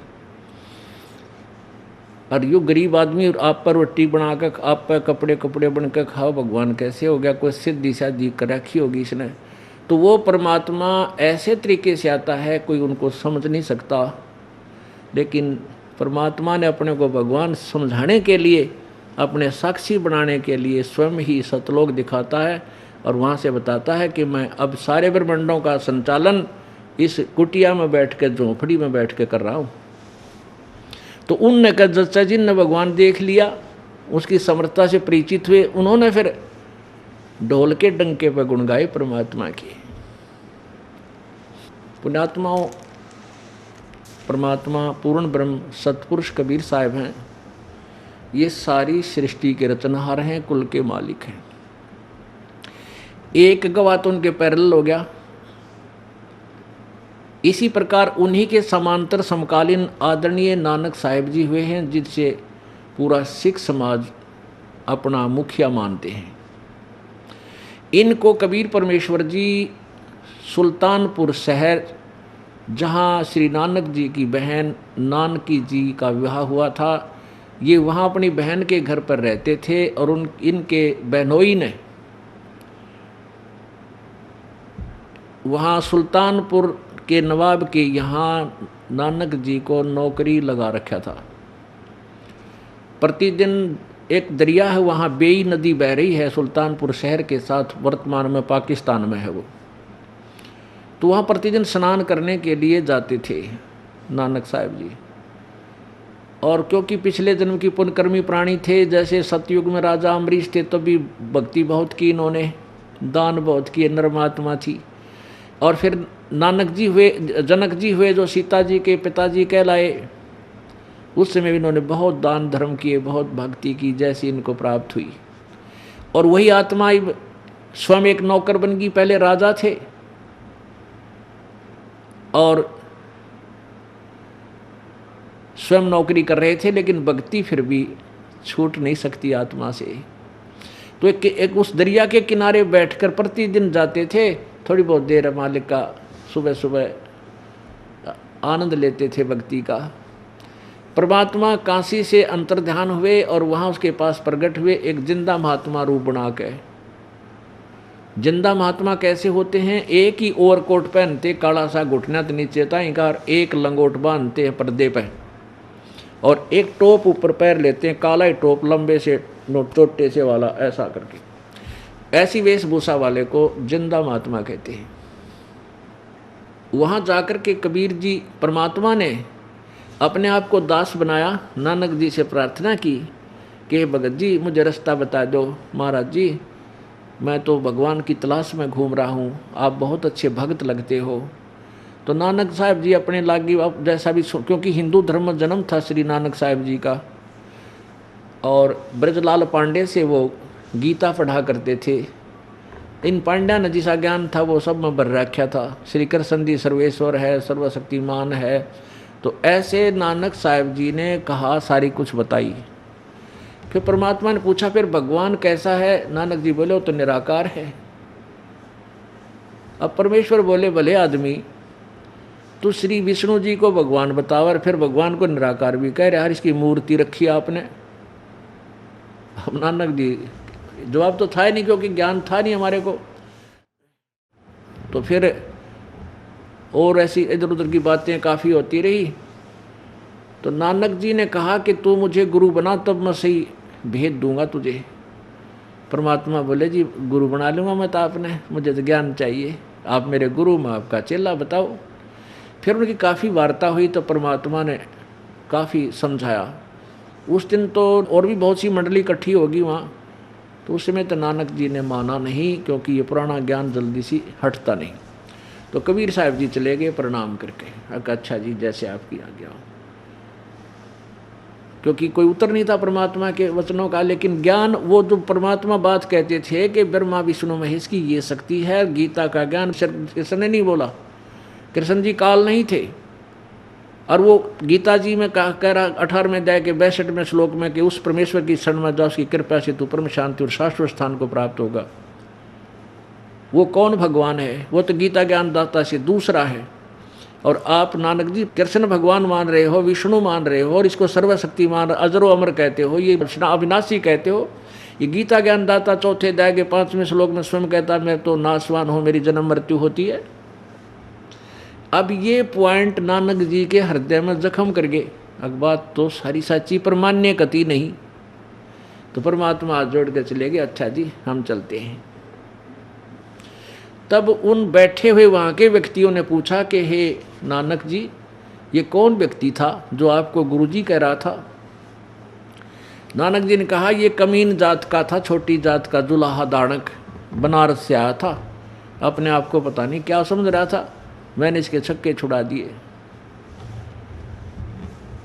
A: और यूँ गरीब आदमी आप पर रोटी बनाकर, आप पर कपड़े कपड़े बनकर खाओ, भगवान कैसे हो गया, कोई सिद्धि शादी कर रखी होगी इसने। तो वो परमात्मा ऐसे तरीके से आता है, कोई उनको समझ नहीं सकता, लेकिन परमात्मा ने अपने को भगवान समझाने के लिए, अपने साक्षी बनाने के लिए स्वयं ही सतलोक दिखाता है, और वहाँ से बताता है कि मैं अब सारे ब्रह्मांडों का संचालन इस कुटिया में बैठ के, झोंपड़ी में बैठ के कर रहा हूँ। तो उनने कहा जच्चा जी ने भगवान देख लिया, उसकी समर्थता से परिचित हुए, उन्होंने फिर ढोल के डंके पर गुण गाए परमात्मा की। पुण्यात्माओं, परमात्मा पूर्ण ब्रह्म सतपुरुष कबीर साहब हैं, ये सारी सृष्टि के रचनहार हैं, कुल के मालिक हैं। एक गवाह तो उनके पैरेलल हो गया। इसी प्रकार उन्हीं के समांतर समकालीन आदरणीय नानक साहिब जी हुए हैं, जिनसे पूरा सिख समाज अपना मुखिया मानते हैं। इनको कबीर परमेश्वर जी सुल्तानपुर शहर, जहाँ श्री नानक जी की बहन नानकी जी का विवाह हुआ था, ये वहाँ अपनी बहन के घर पर रहते थे, और इनके बहनोई ने वहाँ सुल्तानपुर के नवाब के यहाँ नानक जी को नौकरी लगा रखा था। प्रतिदिन एक दरिया है वहाँ, बेई नदी बह रही है सुल्तानपुर शहर के साथ, वर्तमान में पाकिस्तान में है वो। तो वहाँ प्रतिदिन स्नान करने के लिए जाते थे नानक साहब जी। और क्योंकि पिछले जन्म की पुण्यकर्मी प्राणी थे, जैसे सतयुग में राजा अम्बरीश थे, तो भी भक्ति बहुत की इन्होंने, दान बहुत किए, नर्मात्मा थी। और फिर नानक जी हुए, जनक जी हुए, जो सीता जी के पिताजी कहलाए, उस समय भी इन्होंने बहुत दान धर्म किए, बहुत भक्ति की, जैसी इनको प्राप्त हुई। और वही आत्मा स्वयं एक नौकर बन गई, पहले राजा थे, और स्वयं नौकरी कर रहे थे, लेकिन भक्ति फिर भी छूट नहीं सकती आत्मा से। तो एक उस दरिया के किनारे बैठकर प्रतिदिन जाते थे, थोड़ी बहुत देर मालिक का सुबह सुबह आनंद लेते थे भक्ति का। परमात्मा काशी से अंतर्ध्यान हुए और वहाँ उसके पास प्रकट हुए एक जिंदा महात्मा रूप बना के। जिंदा महात्मा कैसे होते हैं? एक ही ओवरकोट पहनते, काला सा घुटना तो नीचे ताईकार, एक लंगोट बांधते हैं पर्दे पर और एक टोप ऊपर पैर लेते हैं, काला ही टोप लंबे से छोटे से वाला ऐसा करके। ऐसी वेशभूषा वाले को जिंदा महात्मा कहते हैं। वहाँ जाकर के कबीर जी, परमात्मा ने अपने आप को दास बनाया, नानक जी से प्रार्थना की कि भगत जी मुझे रास्ता बता दो। महाराज जी मैं तो भगवान की तलाश में घूम रहा हूँ, आप बहुत अच्छे भक्त लगते हो। तो नानक साहब जी अपने लागी जैसा भी, क्योंकि हिंदू धर्म में जन्म था श्री नानक साहब जी का, और ब्रजलाल पांडे से वो गीता पढ़ा करते थे। इन पांड्या ने जिसा ज्ञान था वो सब में भर रखा था। श्री कृष्ण जी सर्वेश्वर है, सर्वशक्तिमान है। तो ऐसे नानक साहब जी ने कहा, सारी कुछ बताई। फिर परमात्मा ने पूछा फिर भगवान कैसा है? नानक जी बोले वो तो निराकार है। अब परमेश्वर बोले भले आदमी, तो श्री विष्णु जी को भगवान बतावर, फिर भगवान को निराकार भी कह रहे, यार इसकी मूर्ति रखी आपने। अब नानक जी जवाब तो था ही नहीं, क्योंकि ज्ञान था नहीं हमारे को। तो फिर और ऐसी इधर उधर की बातें काफ़ी होती रही। तो नानक जी ने कहा कि तू मुझे गुरु बना, तब मैं सही भेद दूंगा तुझे। परमात्मा बोले जी गुरु बना लूँगा मैं तो आपने, मुझे तो ज्ञान चाहिए, आप मेरे गुरु, मैं आपका चेला, बताओ। फिर उनकी काफ़ी वार्ता हुई तो परमात्मा ने काफ़ी समझाया। उस दिन तो और भी बहुत सी मंडली इकट्ठी होगी वहाँ, तो उस समय तो नानक जी ने माना नहीं, क्योंकि ये पुराना ज्ञान जल्दी सी हटता नहीं। तो कबीर साहब जी चले गए प्रणाम करके, अच्छा जी जैसे आपकी आज्ञा हो, क्योंकि कोई उत्तर नहीं था परमात्मा के वचनों का। लेकिन ज्ञान, वो जो परमात्मा बात कहते थे कि ब्रह्मा विष्णु महेश की ये शक्ति है, गीता का ज्ञान कृष्ण ने नहीं बोला, कृष्ण जी काल नहीं थे। और वो गीता जी में कह रहा 18वें अध्याय के 62वें श्लोक में कि उस परमेश्वर की शरण में जाओ, उसकी कृपा से तू परम शांति और शाश्वत स्थान को प्राप्त होगा। वो कौन भगवान है? वो तो गीता ज्ञान दाता से दूसरा है। और आप नानक जी कृष्ण भगवान मान रहे हो, विष्णु मान रहे हो, और इसको सर्वशक्ति मान, अजरो अमर कहते हो, ये अविनाशी कहते हो। ये गीता ज्ञान दाता 4 अध्याय के 5वें श्लोक में स्वयं कहता मैं तो नाशवान हूँ, मेरी जन्म मृत्यु होती है। अब ये पॉइंट नानक जी के हृदय में जख्म कर गए। अब बात तो सारी सच्ची पर मान्य कति नहीं। तो परमात्मा हाथ जोड़ के चले गए, अच्छा जी हम चलते हैं। तब उन बैठे हुए वहाँ के व्यक्तियों ने पूछा कि हे नानक जी ये कौन व्यक्ति था जो आपको गुरुजी कह रहा था? नानक जी ने कहा ये कमीन जात का था, छोटी जात का, जुलाहा दाणक, बनारस से आया था, अपने आप को पता नहीं क्या समझ रहा था, मैंने इसके छक्के छुड़ा दिए।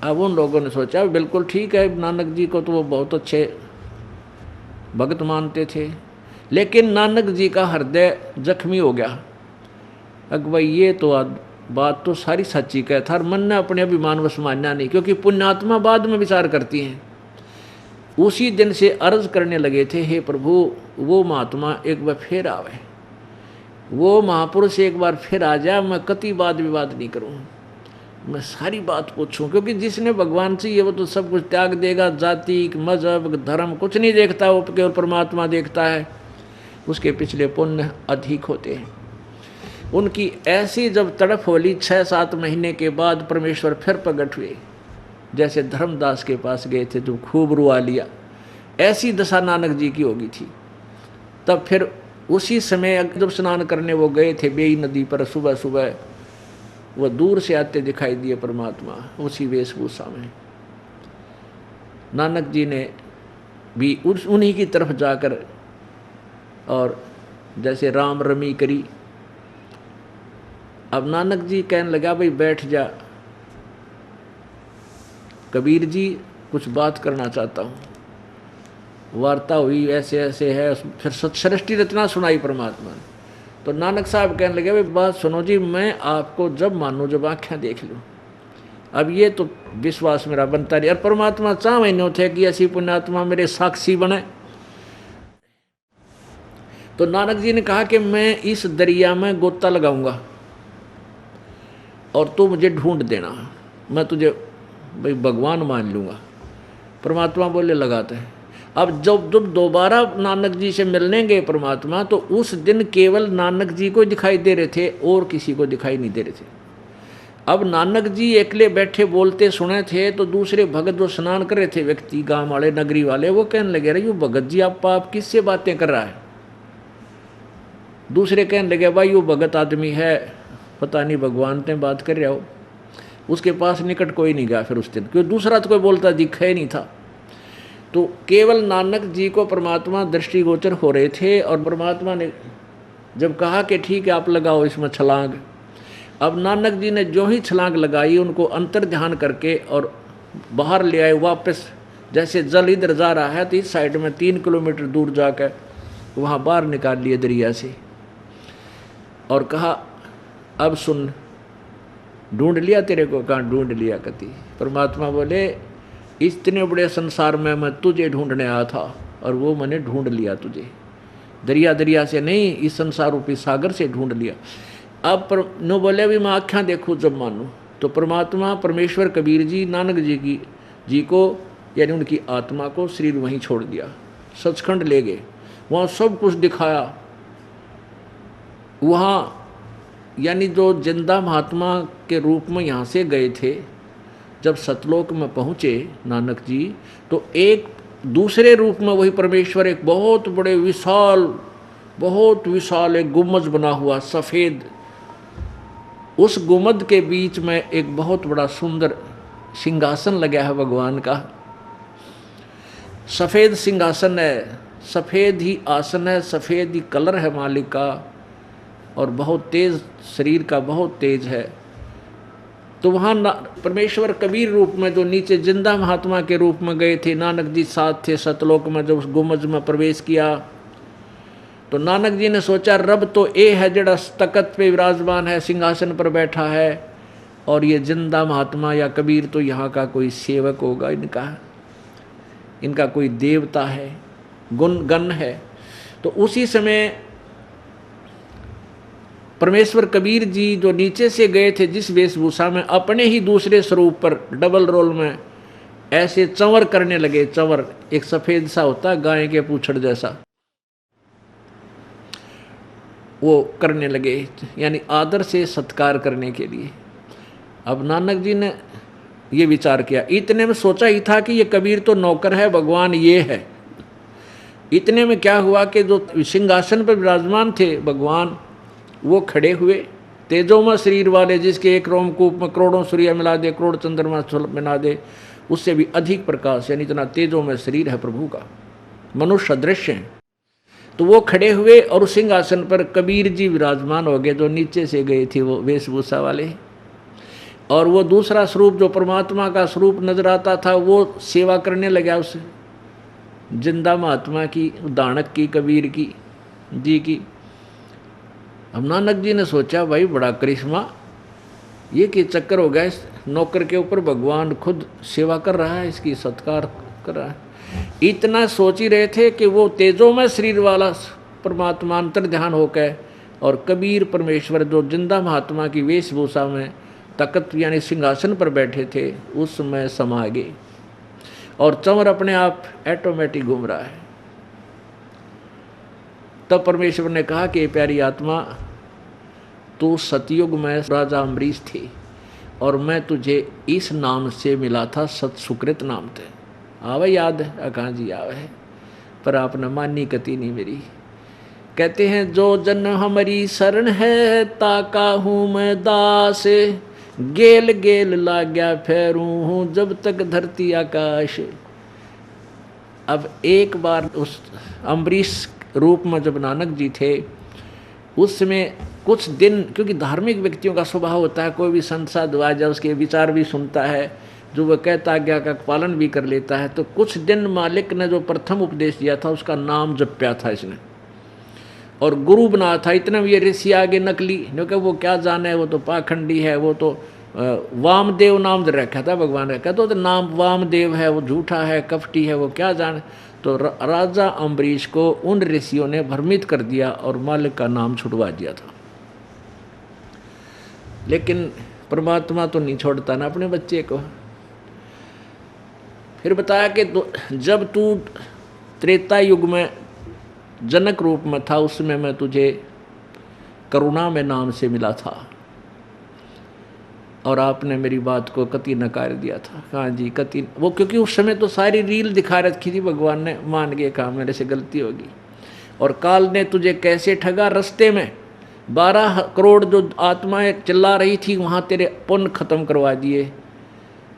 A: अब उन लोगों ने सोचा बिल्कुल ठीक है, नानक जी को तो वो बहुत अच्छे भक्त मानते थे। लेकिन नानक जी का हृदय जख्मी हो गया। भाई ये तो बात तो सारी सच्ची कहता, और मन ने अपने अभिमान वश मानना नहीं, क्योंकि पुण्यात्मा बाद में विचार करती हैं। उसी दिन से अर्ज करने लगे थे, हे प्रभु वो महात्मा एक बार फिर आवे, वो महापुरुष एक बार फिर आ जाए, मैं कति वाद विवाद नहीं करूँ, मैं सारी बात पूछूं। क्योंकि जिसने भगवान से ये वो तो सब कुछ त्याग देगा, जाति मजहब धर्म कुछ नहीं देखता, वो केवल परमात्मा देखता है, उसके पिछले पुण्य अधिक होते हैं। उनकी ऐसी जब तड़प होली 6-7 महीने के बाद परमेश्वर फिर प्रकट हुए, जैसे धर्मदास के पास गए थे जो खूब रुआ लिया, ऐसी दशा नानक जी की होगी थी। तब फिर उसी समय जब स्नान करने वो गए थे बेई नदी पर, सुबह सुबह वो दूर से आते दिखाई दिए परमात्मा उसी वेशभूषा में। नानक जी ने भी उन्हीं की तरफ जाकर और जैसे राम रमी करी। अब नानक जी कहने लगा भाई बैठ जा, कबीर जी कुछ बात करना चाहता हूँ। वार्ता हुई, ऐसे ऐसे है, फिर सृष्टि रचना सुनाई परमात्मा ने। तो नानक साहब कहने लगे, भाई बात सुनो जी, मैं आपको जब मानूँ जब आँखें देख लूँ। अब ये तो विश्वास मेरा बनता नहीं, और परमात्मा चाहे नहीं थे कि ऐसी पुण्यात्मा मेरे साक्षी बने। तो नानक जी ने कहा कि मैं इस दरिया में गोता लगाऊंगा और तू मुझे ढूंढ देना, मैं तुझे भाई भगवान मान लूँगा। परमात्मा बोले लगाते हैं। अब जब दोबारा नानक जी से मिलने गए परमात्मा, तो उस दिन केवल नानक जी को दिखाई दे रहे थे और किसी को दिखाई नहीं दे रहे थे। अब नानक जी अकेले बैठे बोलते सुने थे, तो दूसरे भगत जो स्नान कर रहे थे, व्यक्ति गांव वाले नगरी वाले, वो कहने लगे, अरे यू भगत जी आप किससे बातें कर रहा है। दूसरे कहने लगे, भाई यू भगत आदमी है, पता नहीं भगवान से बात कर रहा हो। उसके पास निकट कोई नहीं गया फिर उस दिन, क्योंकि दूसरा तो कोई बोलता दिखा ही नहीं था। तो केवल नानक जी को परमात्मा दृष्टिगोचर हो रहे थे, और परमात्मा ने जब कहा कि ठीक है आप लगाओ इसमें छलांग, अब नानक जी ने जो ही छलांग लगाई, उनको अंतर ध्यान करके और बाहर ले आए वापस। जैसे जल इधर जा रहा है तो इस साइड में 3 किलोमीटर दूर जाकर वहाँ बाहर निकाल लिए दरिया से, और कहा अब सुन, ढूंढ लिया तेरे को। कहाँ ढूंढ लिया कति। परमात्मा बोले, इतने बड़े संसार में मैं तुझे ढूंढने आया था, और वो मैंने ढूंढ लिया तुझे। दरिया दरिया से नहीं, इस संसार रूपी सागर से ढूंढ लिया। अब नो बोले भी मैं आँखें देखूँ जब मानूँ। तो परमात्मा परमेश्वर कबीर जी नानक जी को यानी उनकी आत्मा को शरीर वहीं छोड़ दिया, सचखंड ले गए, वहाँ सब कुछ दिखाया। वहाँ यानी जो जिंदा महात्मा के रूप में यहाँ से गए थे, जब सतलोक में पहुँचे नानक जी, तो एक दूसरे रूप में वही परमेश्वर एक बहुत विशाल एक गुम्बद बना हुआ सफ़ेद, उस गुम्बद के बीच में एक बहुत बड़ा सुंदर सिंहासन लगा है भगवान का। सफ़ेद सिंहासन है, सफ़ेद ही आसन है, सफ़ेद ही कलर है मालिक का, और बहुत तेज शरीर का, बहुत तेज है। तो वहाँ परमेश्वर कबीर रूप में जो नीचे जिंदा महात्मा के रूप में गए थे, नानक जी साथ थे सतलोक में। जब उस गुम्बद में प्रवेश किया तो नानक जी ने सोचा, रब तो ये है जड़ा तकत पे विराजमान है, सिंहासन पर बैठा है, और ये जिंदा महात्मा या कबीर तो यहाँ का कोई सेवक होगा, इनका कोई देवता है, गण है। तो उसी समय परमेश्वर कबीर जी जो नीचे से गए थे जिस वेशभूषा में, अपने ही दूसरे स्वरूप पर डबल रोल में ऐसे चंवर करने लगे। चंवर एक सफ़ेद सा होता है गाय के पूंछड़ जैसा, वो करने लगे, यानी आदर से सत्कार करने के लिए। अब नानक जी ने ये विचार किया, इतने में सोचा ही था कि ये कबीर तो नौकर है, भगवान ये है। इतने में क्या हुआ कि जो सिंहासन पर विराजमान थे भगवान, वो खड़े हुए, तेजोमय शरीर वाले, जिसके एक रोमकूप में करोड़ों सूर्य मिला दे, करोड़ चंद्रमा मिला दे, उससे भी अधिक प्रकाश, यानी इतना तेजोमय शरीर है प्रभु का, मनुष्य दृश्य है। तो वो खड़े हुए और उस सिंहासन पर कबीर जी विराजमान हो गए, जो नीचे से गए थे वो वेशभूषा वाले। और वो दूसरा स्वरूप जो परमात्मा का स्वरूप नजर आता था, वो सेवा करने लगा उस जिंदा महात्मा की, दानक की, कबीर की जी की। अब नानक जी ने सोचा, भाई बड़ा करिश्मा, ये कि चक्कर हो गया, इस नौकर के ऊपर भगवान खुद सेवा कर रहा है, इसकी सत्कार कर रहा है। इतना सोच ही रहे थे कि वो तेजोमय शरीर वाला परमात्मा अंतर ध्यान होकर और कबीर परमेश्वर जो जिंदा महात्मा की वेशभूषा में तकत यानी सिंहासन पर बैठे थे, उस समय समा गए, और चंवर अपने आप ऑटोमेटिक घूम रहा है। तब परमेश्वर ने कहा कि प्यारी आत्मा, तू सतयुग में राजा अम्बरीश थी, और मैं तुझे इस नाम से मिला था, सतसुकृत नाम थे। आवे याद है? कहाँ जी आवे है, पर आपने मानी कति नहीं मेरी। कहते हैं, जो जन हमारी शरण है, ताका हूँ मैं दास, गेल गेल लाग्या फेरू हूँ जब तक धरती आकाश। अब एक बार उस अम्बरीश रूप में जब नानक जी थे, उस समय कुछ दिन, क्योंकि धार्मिक व्यक्तियों का स्वभाव होता है, कोई भी संत साधु आ जाए उसके विचार भी सुनता है, जो वह कहता आज्ञा का पालन भी कर लेता है। तो कुछ दिन मालिक ने जो प्रथम उपदेश दिया था उसका नाम जप्या था इसने, और गुरु बना था। इतना भी ये ऋषि आगे नकली, क्योंकि वो क्या जाने, वो तो पाखंडी है, वो तो वामदेव नाम दे रखा था भगवान ने, कहते तो नाम वामदेव है, वो झूठा है, कपटी है, वो क्या जाने। तो राजा अम्बरीश को उन ऋषियों ने भ्रमित कर दिया और मालिक का नाम छुड़वा दिया था। लेकिन परमात्मा तो नहीं छोड़ता ना अपने बच्चे को। फिर बताया कि जब तू त्रेता युग में जनक रूप में था, उसमें मैं तुझे करुणा में नाम से मिला था और आपने मेरी बात को कति नकार दिया था। हाँ जी, कति वो, क्योंकि उस समय तो सारी रील दिखा रखी थी भगवान ने, मान गए, कहा मेरे से गलती होगी। और काल ने तुझे कैसे ठगा, रास्ते में 12 करोड़ जो आत्माएं चिल्ला रही थी वहाँ तेरे पुण्य खत्म करवा दिए,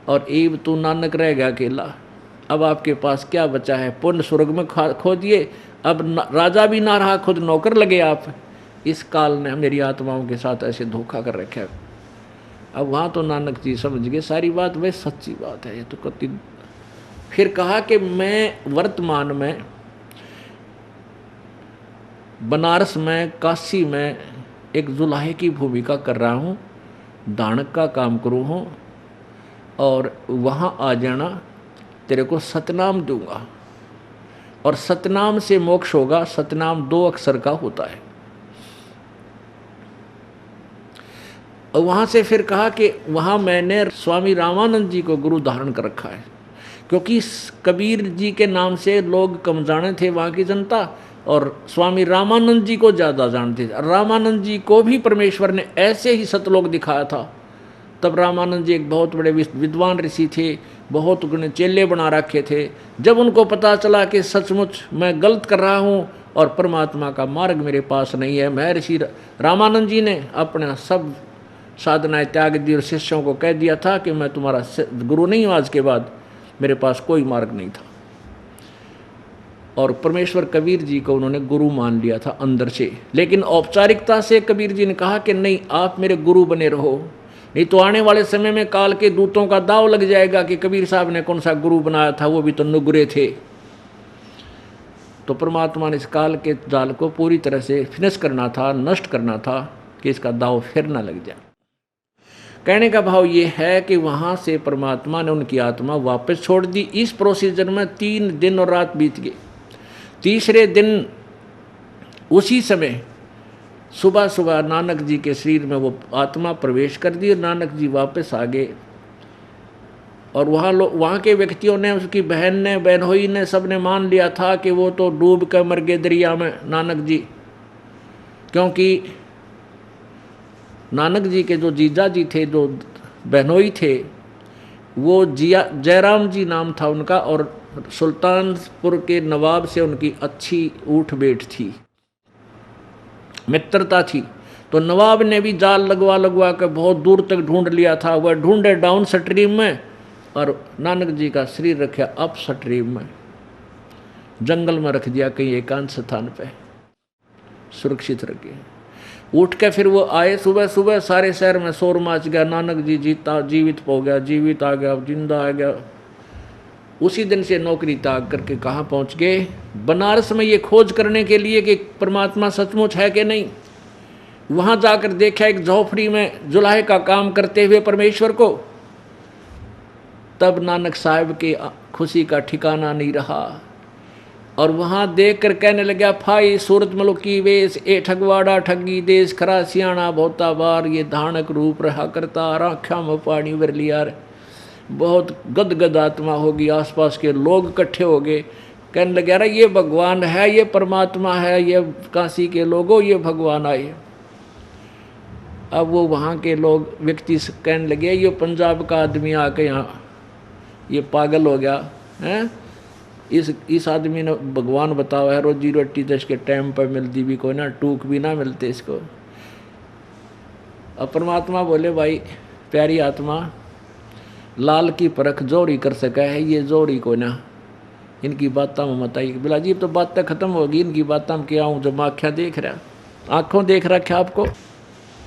A: और एब तू नानक रह गया अकेला। अब आपके पास क्या बचा है, पुण्य स्वर्ग में खो दिए, अब राजा भी ना रहा, खुद नौकर लगे आप। इस काल ने मेरी आत्माओं के साथ ऐसे धोखा कर रखा है। अब वहाँ तो नानक जी समझ गए सारी बात, वह सच्ची बात है ये तो कति। फिर कहा कि मैं वर्तमान में बनारस में, काशी में एक जुलाहे की भूमिका कर रहा हूँ, दानक का काम करूँ हूँ, और वहाँ आ जाना, तेरे को सतनाम दूंगा, और सतनाम से मोक्ष होगा। सतनाम 2 अक्षर का होता है। और वहाँ से फिर कहा कि वहाँ मैंने स्वामी रामानंद जी को गुरु धारण कर रखा है, क्योंकि कबीर जी के नाम से लोग कम जाने थे वहाँ की जनता, और स्वामी रामानंद जी को ज़्यादा जानते थे। रामानंद जी को भी परमेश्वर ने ऐसे ही सतलोक दिखाया था। तब रामानंद जी एक बहुत बड़े विद्वान ऋषि थे, बहुत गुण चेले बना रखे थे। जब उनको पता चला कि सचमुच मैं गलत कर रहा हूँ और परमात्मा का मार्ग मेरे पास नहीं है, मैं ऋषि रामानंद जी ने अपना सब साधनाएं त्याग दी और शिष्यों को कह दिया था कि मैं तुम्हारा गुरु नहीं हूँ, आज के बाद मेरे पास कोई मार्ग नहीं था। और परमेश्वर कबीर जी को उन्होंने गुरु मान लिया था अंदर से। लेकिन औपचारिकता से कबीर जी ने कहा कि नहीं, आप मेरे गुरु बने रहो, नहीं तो आने वाले समय में काल के दूतों का दाव लग जाएगा कि कबीर साहब ने कौन सा गुरु बनाया था, वो भी तो नुगरे थे। तो परमात्मा ने इस काल के जाल को पूरी तरह से फिनिश करना था, नष्ट करना था, कि इसका दाव फिर ना लग जाए। कहने का भाव ये है कि वहाँ से परमात्मा ने उनकी आत्मा वापस छोड़ दी। इस प्रोसीजर में 3 दिन और रात बीत गए। तीसरे दिन उसी समय सुबह सुबह नानक जी के शरीर में वो आत्मा प्रवेश कर दी और नानक जी वापस आ गए। और वहाँ के व्यक्तियों ने, उसकी बहन ने, बहनोई ने, सब ने मान लिया था कि वो तो डूब कर मर गए दरिया में नानक जी, क्योंकि नानक जी के जो जीजा जी थे, जो बहनोई थे, वो जयराम जी नाम था उनका, और सुल्तानपुर के नवाब से उनकी अच्छी उठ बैठ थी, मित्रता थी। तो नवाब ने भी जाल लगवा कर बहुत दूर तक ढूंढ लिया था। वह ढूंढे डाउन स्ट्रीम में, और नानक जी का शरीर रखा अप स्ट्रीम में, जंगल में रख दिया कहीं एकांत स्थान पे, सुरक्षित रखे। उठ के फिर वो आए सुबह सुबह, सारे शहर में शोर मच गया, नानक जी जीवित हो गया, जीवित आ गया, जिंदा आ गया। उसी दिन से नौकरी त्याग करके कहाँ पहुँच गए? बनारस में ये खोज करने के लिए कि परमात्मा सचमुच है कि नहीं। वहाँ जाकर देखा एक झोपड़ी में जुलाहे का काम करते हुए परमेश्वर को। तब नानक साहब की खुशी का ठिकाना नहीं रहा, और वहाँ देख कर कहने लगा, फाई सूरत मलुकी वेश, ए ठगवाड़ा ठगी देश, खरा सियाणा बहुता बार, ये धानक रूप रहा करता, राख्या में पानी वर लिया। बहुत गदगद आत्मा होगी। आसपास के लोग इकट्ठे हो गए, कहने लगे, अरे ये भगवान है, ये परमात्मा है, ये काशी के लोगों, ये भगवान आए। अब वो वहाँ के लोग व्यक्ति कहने लगे, ये पंजाब का आदमी आके यहाँ ये पागल हो गया है, इस आदमी ने भगवान बताओ है, रोजी रोटी तो इसके टाइम पर मिलती भी कोई ना, टूक भी ना मिलते इसको। अब परमात्मा बोले, भाई प्यारी आत्मा, लाल की परख जोड़ी कर सका है, ये जोड़ी को ना, इनकी बातें में मत आई। बिला जी तो बातें खत्म होगी, इनकी बातें में क्या हूँ, जब आँखें देख रहा, आँखों देख रखा आपको।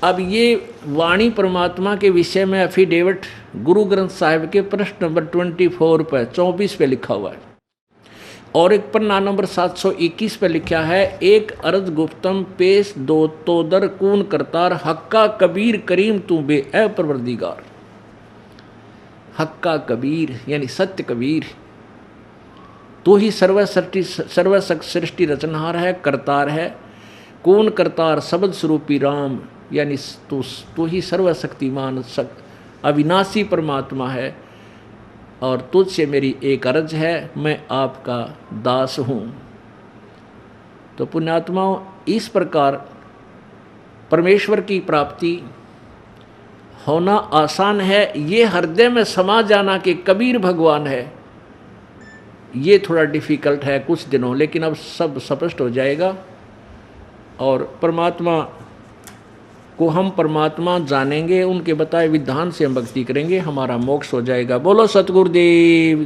A: अब ये वाणी परमात्मा के विषय में एफिडेविट गुरु ग्रंथ साहिब के प्रश्न नंबर 24 पर 24 पे लिखा हुआ है। और एक पन्ना नंबर 721 पे लिखा है, एक अर्ज गुफ्तम पेश दो तो दर कून करतार, हक्का कबीर करीम तू बे ए परवरदिगार। हक्का कबीर यानी सत्य कबीर, तू ही सर्वसृष्टि रचनहार है, करतार है। कौन करतार शब्द स्वरूपी राम, यानी तू ही सर्वशक्तिमान अविनाशी परमात्मा है। और तुझसे मेरी एक अर्ज है, मैं आपका दास हूँ। तो पुण्यात्माओं, इस प्रकार परमेश्वर की प्राप्ति होना आसान है। ये हृदय में समा जाना कि कबीर भगवान है, ये थोड़ा डिफ़िकल्ट है कुछ दिनों, लेकिन अब सब स्पष्ट हो जाएगा। और परमात्मा को हम परमात्मा जानेंगे, उनके बताए विधान से हम भक्ति करेंगे, हमारा मोक्ष हो जाएगा। बोलो सतगुरुदेव।